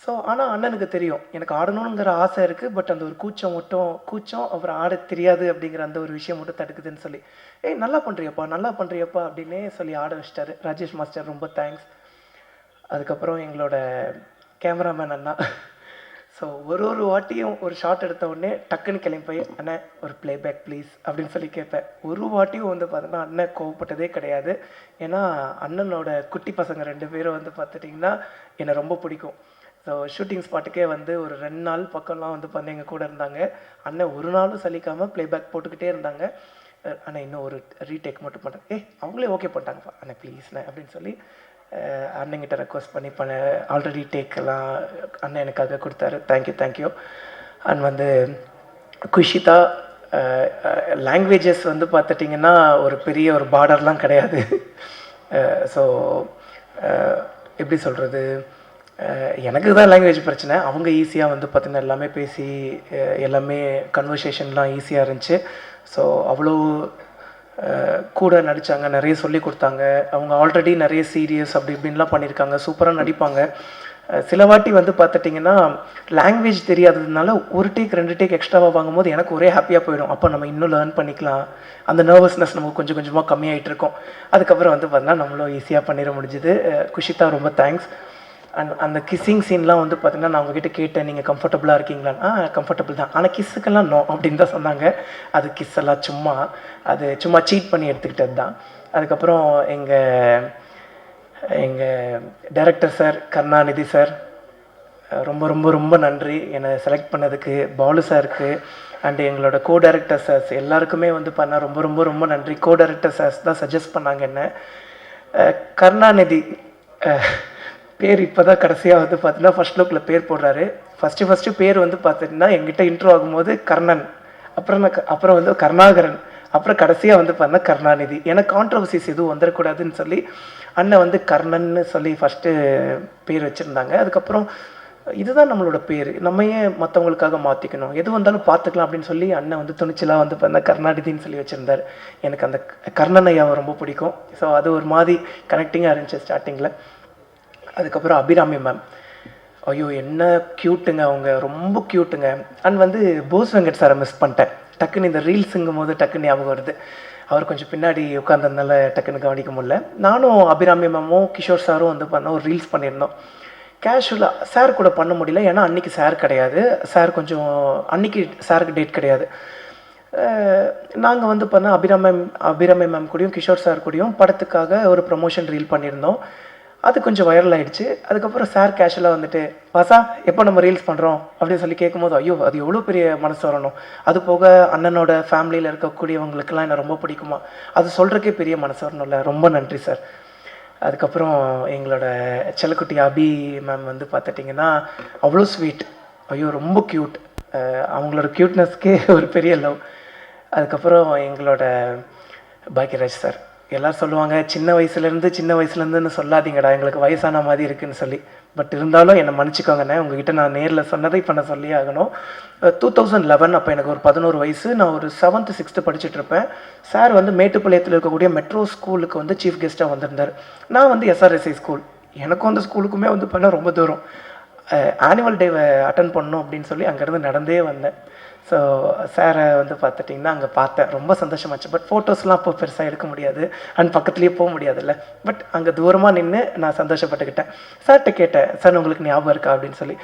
ஸோ ஆனால் அண்ணனுக்கு தெரியும் எனக்கு ஆடணுங்கிற ஆசை இருக்குது. பட் அந்த ஒரு கூச்சம் அப்புறம் ஆட தெரியாது அப்படிங்கிற அந்த ஒரு விஷயம் மட்டும் தடுக்குதுன்னு சொல்லி, நல்லா பண்ணுறியப்பா அப்படின்னே சொல்லி ஆட வச்சிட்டாரு ராஜேஷ் மாஸ்டர். ரொம்ப தேங்க்ஸ். அதுக்கப்புறம் எங்களோட கேமராமேன் அண்ணா. ஸோ ஒரு வாட்டியும் ஒரு ஷாட் எடுத்த உடனே டக்குன்னு கிளம்பி போய், அண்ணன் ஒரு ப்ளேபேக் ப்ளீஸ் அப்படின்னு சொல்லி கேட்பேன். ஒரு வாட்டியும் பார்த்தீங்கன்னா அண்ணன் கோவப்பட்டதே கிடையாது. ஏன்னா அண்ணனோட குட்டி பசங்க 2 பேரும் பார்த்துட்டிங்கன்னா என்னை ரொம்ப பிடிக்கும். ஸோ ஷூட்டிங் ஸ்பாட்டுக்கே ஒரு 2 நாள் பக்கம்லாம் பார்த்தீங்கன்னா எங்கள் கூட இருந்தாங்க. அண்ணன் ஒரு நாளும் சலிக்காமல் ப்ளேபேக் போட்டுக்கிட்டே இருந்தாங்க. அண்ணன் இன்னும் ஒரு ரீடேக் மட்டும் பண்ணுறேன். அவங்களே ஓகே பண்ணிட்டாங்கப்பா, அண்ணன் ப்ளீஸ்ண்ணே அப்படின்னு சொல்லி அண்ணங்கிட்ட ரெக்வஸ்ட் பண்ணி ஆல்ரெடி டேக்கெல்லாம் அண்ணன் எனக்காக கொடுத்தாரு. தேங்க்யூ. அண்ட் குஷிதா, லாங்குவேஜஸ் பார்த்துட்டிங்கன்னா ஒரு பெரிய ஒரு பார்டர்லாம் கிடையாது. ஸோ எப்படி சொல்கிறது, எனக்கு தான் லாங்குவேஜ் பிரச்சனை. அவங்க ஈஸியாக பார்த்திங்கன்னா எல்லாமே பேசி எல்லாமே கன்வர்சேஷன்லாம் ஈஸியாக இருந்துச்சு. ஸோ அவ்வளோ கூட நடித்தாங்க, நிறைய சொல்லி கொடுத்தாங்க. அவங்க ஆல்ரெடி நிறைய சீரியஸ் அப்படி இப்படின்லாம் பண்ணியிருக்காங்க, சூப்பராக நடிப்பாங்க. சில வாட்டி பார்த்துட்டிங்கன்னா லாங்குவேஜ் தெரியாததுனால ஒரு டேக் 2 டேக் எக்ஸ்ட்ராவாக வாங்கும்போது எனக்கு ஒரே ஹாப்பியாக போயிடும். அப்போ நம்ம இன்னும் லேர்ன் பண்ணிக்கலாம். அந்த நர்வஸ்னஸ் நமக்கு கொஞ்சம் கொஞ்சமாக கம்மியாகிட்டு இருக்கும். அதுக்கப்புறம் பார்த்தீங்கன்னா நம்மளும் ஈஸியாக பண்ணிட முடிஞ்சுது. குஷிதா ரொம்ப தேங்க்ஸ். அண்ட் அந்த கிஸ்ஸிங் சீன்லாம் பார்த்திங்கன்னா நான் உங்ககிட்ட கேட்டேன், நீங்கள் கம்ஃபர்டபுளாக இருக்கீங்களான்னு. கம்ஃபர்டபுள் தான், ஆனால் கிஸ்ஸுக்கெல்லாம் நோ அப்படின்னு தான் சொன்னாங்க. அது கிஸ் எல்லாம் சும்மா சீட் பண்ணி எடுத்துக்கிட்டது தான். அதுக்கப்புறம் எங்கள் டைரக்டர் சார் கருணாநிதி சார், ரொம்ப ரொம்ப ரொம்ப நன்றி என்னை செலக்ட் பண்ணதுக்கு. பாலு சாருக்கு அண்டு எங்களோட கோ டைரக்டர் சார்ஸ் எல்லாருக்குமே பண்ண ரொம்ப ரொம்ப ரொம்ப நன்றி. கோ டைரக்டர் சார்ஸ் தான் சஜஸ்ட் பண்ணாங்க என்ன. கருணாநிதி பேர் இப்போ தான் கடைசியாக பார்த்தீங்கன்னா ஃபர்ஸ்ட் லுக்கில் பேர் போடுறாரு. ஃபஸ்ட்டு பேர் பார்த்திங்கன்னா எங்கிட்ட இன்ட்ரோ ஆகும்போது கர்ணன், அப்புறம் கருணாகரன், அப்புறம் கடைசியாக பார்த்தீங்கன்னா கருணாநிதி. ஏன்னா கான்ட்ரவர்சிஸ் எதுவும் வந்துடக்கூடாதுன்னு சொல்லி அண்ணன் கர்ணன்னு சொல்லி ஃபஸ்ட்டு பேர் வச்சுருந்தாங்க. அதுக்கப்புறம் இதுதான் நம்மளோட பேர், நம்ம ஏன் மற்றவங்களுக்காக மாற்றிக்கணும், எது வந்தாலும் பார்த்துக்கலாம் அப்படின்னு சொல்லி அண்ணன் வந்து துணிச்சலாக வந்து பண்ண கருணாநிதின்னு சொல்லி வச்சுருந்தார். எனக்கு அந்த கர்ணன் ஐயாவை ரொம்ப பிடிக்கும். ஸோ அது ஒரு மாதிரி கனெக்டிங்காக இருந்துச்சு ஸ்டார்டிங்கில். அதுக்கப்புறம் அபிராமி மேம், ஐயோ என்ன க்யூட்டுங்க, அவங்க ரொம்ப க்யூட்டுங்க. அண்ட் வந்து போஸ் வெங்கட் சாரை மிஸ் பண்ணிட்டேன். டக்குன்னு இந்த ரீல்ஸுங்கும் போது டக்குன்னு ஞாபகம் வருது. அவர் கொஞ்சம் பின்னாடி உட்காந்ததுனால டக்குன்னு கவனிக்க முடியல. நானும் அபிராமி மேமும் கிஷோர் சாரும் வந்து ஒரு ரீல்ஸ் பண்ணியிருந்தோம். கேஷுவலாக சார் கூட பண்ண முடியல, ஏன்னா அன்றைக்கி சார் கிடையாது. சார் கொஞ்சம் அன்றைக்கி சாருக்கு டேட் கிடையாது. நாங்கள் வந்து அபிராமி மேம் கூடயும் கிஷோர் சார் கூடயும் படத்துக்காக ஒரு ப்ரமோஷன் ரீல் பண்ணியிருந்தோம். அது கொஞ்சம் வைரல் ஆகிடுச்சு. அதுக்கப்புறம் சார் கேஷுவலாக வந்துட்டு, வாசா எப்போ நம்ம ரீல்ஸ் பண்ணுறோம் அப்படின்னு சொல்லி கேட்கும்போது, ஐயோ அது எவ்வளோ பெரிய மனசு வரணும். அது போக அண்ணனோட ஃபேமிலியில் இருக்கக்கூடியவங்களுக்கெல்லாம் என்னை ரொம்ப பிடிக்குமா, அது சொல்கிறக்கே பெரிய மனசு வரணும்ல. ரொம்ப நன்றி சார். அதுக்கப்புறம் எங்களோட செல்லக்குட்டி அபி மேம் வந்து பார்த்துட்டிங்கன்னா அவ்வளோ ஸ்வீட், ஐயோ ரொம்ப க்யூட். அவங்களோட க்யூட்னஸ்க்கே ஒரு பெரிய லவ். அதுக்கப்புறம் எங்களோட பாக்யராஜ் சார், எல்லோரும் சொல்லுவாங்க சின்ன வயசுலேருந்துன்னு சொல்லாதீங்கடா, எங்களுக்கு வயசான மாதிரி இருக்குதுன்னு சொல்லி. பட் இருந்தாலும் என்னை மன்னிச்சிக்கோங்கண்ணே, உங்ககிட்ட நான் நேரில் சொன்னதை இப்போ நான் சொல்லியே ஆகணும். 2011 அப்போ எனக்கு ஒரு 11 வயசு. நான் ஒரு 7th 6th படிச்சுட்ருப்பேன். சார் வந்து மேட்டுப்பாளையத்தில் இருக்கக்கூடிய மெட்ரோ ஸ்கூலுக்கு வந்து சீஃப் கெஸ்ட்டாக வந்திருந்தார். நான் வந்து SRSI ஸ்கூல், எனக்கும் அந்த ஸ்கூலுக்குமே வந்து பண்ண ரொம்ப தூரம். ஆனுவல் டேவை அட்டன் பண்ணணும் அப்படின்னு சொல்லி அங்கேருந்து நடந்தே வந்தேன். ஸோ சாரை வந்து பார்த்துட்டிங்கன்னா அங்கே பார்த்தேன், ரொம்ப சந்தோஷமாச்சு. பட் ஃபோட்டோஸ்லாம் அப்போ பெருசாக எடுக்க முடியாது, அண்ட் பக்கத்துலேயே போக முடியாதுல்ல. பட் அங்கே தூரமாக நின்று நான் சந்தோஷப்பட்டுக்கிட்டேன். சார்கிட்ட கேட்டேன், சார் உங்களுக்கு ஞாபகம் இருக்கா அப்படின்னு சொல்லி.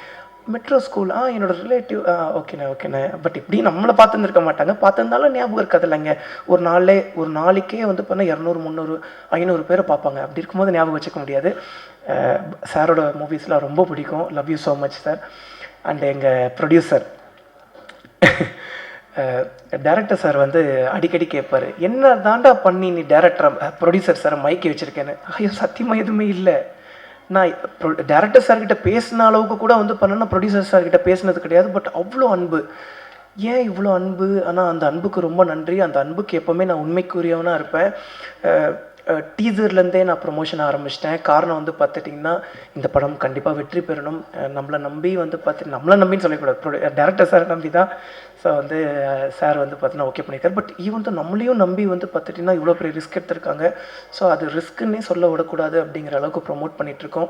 மெட்ரோ ஸ்கூல், என்னோடய ரிலேட்டிவ், ஓகேண்ணே. பட் இப்படி நம்மளை பார்த்துருந்துருக்க மாட்டாங்க, பார்த்துருந்தாலும் ஞாபகம் இருக்காது இல்லைங்க. ஒரு நாளைக்கே வந்து பண்ணால் 200 300 500 பேரை பார்ப்பாங்க. அப்படி இருக்கும்போது ஞாபகம் வச்சுக்க முடியாது. சாரோட மூவிஸ்லாம் ரொம்ப பிடிக்கும். Love you so much sir. And எங்கள் ப்ரொடியூசர் டேரக்டர் சார் வந்து அடிக்கடி கேட்பார், என்ன தாண்டா பண்ணி நீ ப்ரொடியூசர் சாரை மைக்கி வச்சுருக்கேன்னு. ஐயோ சத்தியமாக எதுவுமே இல்லை. நான் டேரக்டர் சார்கிட்ட பேசின அளவுக்கு கூட வந்து பண்ணேன்னா ப்ரொடியூசர் சார்கிட்ட பேசினது கிடையாது. பட் அவ்வளோ அன்பு, ஏன் இவ்வளோ அன்பு. ஆனால் அந்த அன்புக்கு ரொம்ப நன்றி. அந்த அன்புக்கு எப்போவுமே நான் உண்மைக்குரியவனாக இருப்பேன். டீசர்லேருந்தே நான் ப்ரொமோஷன் ஆரம்பிச்சிட்டேன். காரணம் வந்து பார்த்துட்டிங்கன்னா இந்த படம் கண்டிப்பாக வெற்றி பெறணும், நம்மளை நம்பி வந்து நம்மளை நம்பின்னு சொல்லக்கூடாது, டேரக்டர் சார் நம்பி தான். ஸோ வந்து சார் வந்து பார்த்தீங்கன்னா ஓகே பண்ணியிருக்காரு. பட் ஈவன் தான் நம்மளையும் நம்பி வந்து பார்த்துட்டிங்கன்னா இவ்வளோ பெரிய ரிஸ்க் எடுத்திருக்காங்க. ஸோ அது ரிஸ்க்குன்னே சொல்ல விடக்கூடாது அப்படிங்கிற அளவுக்கு ப்ரொமோட் பண்ணிகிட்ருக்கோம்.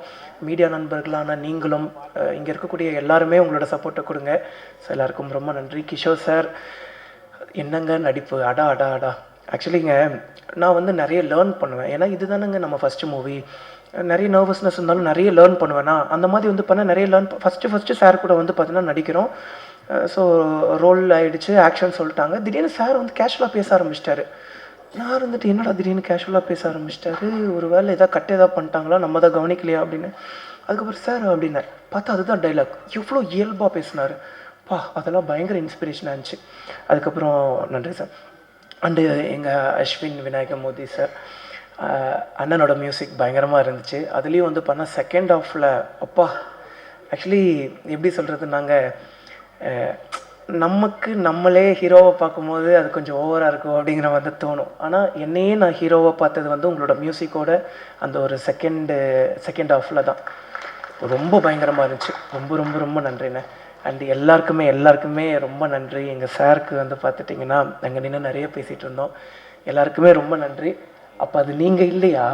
மீடியா நண்பர்களான நீங்களும் இங்கே இருக்கக்கூடிய எல்லாருமே உங்களோட சப்போர்ட்டை கொடுங்க. ஸோ எல்லாருக்கும் ரொம்ப நன்றி. கிஷோர் சார் என்னங்க நடிப்பு, அடா. ஆக்சுவலிங்க நான் வந்து நிறைய லேர்ன் பண்ணுவேன், ஏன்னா இது தானேங்க நம்ம ஃபஸ்ட்டு மூவி. நிறைய நர்வஸ்னஸ் இருந்தாலும் நிறைய லேர்ன் பண்ணுவேன்னா அந்த மாதிரி வந்து பண்ண நிறைய ஃபஸ்ட்டு சார் கூட வந்து பார்த்தீங்கன்னா நடிக்கிறோம். ஸோ ரோல் ஆகிடுச்சு, ஆக்ஷன் சொல்லிட்டாங்க. திடீர்னு சார் வந்து கேஷுவலாக பேச ஆரம்பிச்சிட்டாரு. நான் இருந்துட்டு என்னடா திடீர்னு கேஷுவலாக பேச ஆரம்பிச்சிட்டாரு, ஒரு வேளை எதாவது பண்ணிட்டாங்களா, நம்ம தான் கவனிக்கலையா அப்படின்னு. அதுக்கப்புறம் சார் அப்படின்னார், பார்த்தா அதுதான் டைலாக். எவ்வளோ இயல்பாக பேசினார் அதெல்லாம் பயங்கர இன்ஸ்பிரேஷனாக இருந்துச்சு. அதுக்கப்புறம் நன்றி சார். அண்டு எங்கள் அஸ்வின் விநாயகமூர்த்தி சார், அண்ணனோட மியூசிக் பயங்கரமாக இருந்துச்சு. அதுலேயும் வந்து பண்ணால் செகண்ட் ஹாஃபில் ஆக்சுவலி எப்படி சொல்கிறது, நாங்கள் நமக்கு நம்மளே ஹீரோவை பார்க்கும்போது அது கொஞ்சம் ஓவராக இருக்கும் அப்படிங்கிற மாதிரி தோணும். ஆனால் என்னையே நான் ஹீரோவை பார்த்தது வந்து உங்களோட மியூசிக்கோட அந்த ஒரு செகண்ட் ஹாஃபில் தான். ரொம்ப பயங்கரமாக இருந்துச்சு. ரொம்ப ரொம்ப ரொம்ப நன்றிண்ணே. அண்ட் எல்லாருக்குமே ரொம்ப நன்றி. எங்கள் சாருக்கு வந்து பார்த்துட்டிங்கன்னா நாங்கள் நின்று நிறைய பேசிகிட்டு இருந்தோம். எல்லாருக்குமே ரொம்ப நன்றி. அப்போ அது நீங்கள் இல்லையா,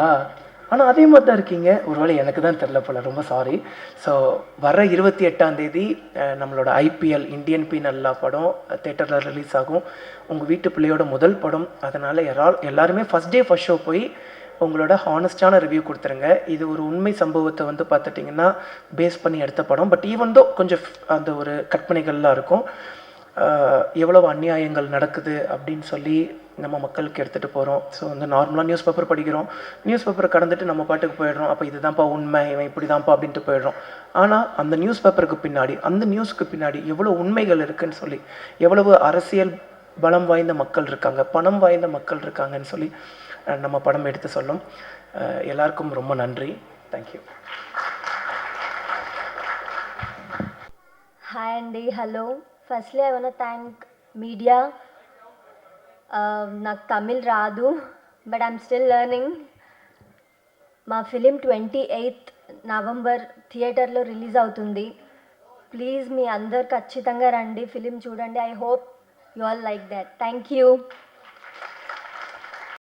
ஆனால் அதே மாதிரி தான் இருக்கீங்க. ஒருவேளை எனக்கு தான் தெரில போல், ரொம்ப சாரி. ஸோ வர 28ஆம் தேதி நம்மளோட IPL இந்தியன் பி நல்லா படம் தேட்டரில் ரிலீஸ் ஆகும். உங்கள் வீட்டு பிள்ளையோட முதல் படம். அதனால் எல்லாருமே ஃபஸ்ட் டே ஃபஸ்ட் ஷோ போய் உங்களோட ஹானஸ்டான ரிவ்யூ கொடுத்துருங்க. இது ஒரு உண்மை சம்பவத்தை வந்து பார்த்துட்டிங்கன்னா பேஸ் பண்ணி எடுத்த படம். பட் ஈவன் தோ கொஞ்சம் அந்த ஒரு கற்பனைகள்லாம் இருக்கும். எவ்வளவு அநியாயங்கள் நடக்குது அப்படின்னு சொல்லி நம்ம மக்களுக்கு எடுத்துகிட்டு போகிறோம். ஸோ வந்து நார்மலாக நியூஸ் பேப்பர் படிக்கிறோம், நியூஸ் பேப்பரை கடந்துட்டு நம்ம பாட்டுக்கு போயிடுறோம். அப்போ இதுதான்ப்பா உண்மை, இவன் இப்படி தான்ப்பா அப்படின்ட்டு போயிடுறோம். ஆனால் அந்த நியூஸ் பேப்பருக்கு பின்னாடி, அந்த நியூஸுக்கு பின்னாடி எவ்வளோ உண்மைகள் இருக்குதுன்னு சொல்லி, எவ்வளவு அரசியல் பலம் வாய்ந்த மக்கள் இருக்காங்க, பணம் வாய்ந்த மக்கள் இருக்காங்கன்னு சொல்லி நம்ம படம் எடுத்து சொல்லும். எல்லாருக்கும் ரொம்ப நன்றி. Thank you. Hi Andy, hello. Firstly, I want to thank media. నాకు తమిళ్ రాదు, but I'm still learning. మా ఫిలిం 28th November థియేటర్లో రిలీజ్ అవుతుంది. ప్లీజ్ మీ అందరు ఖచ్చితంగా రండి ఫిలిం చూడండి. I hope you all like that. Thank you.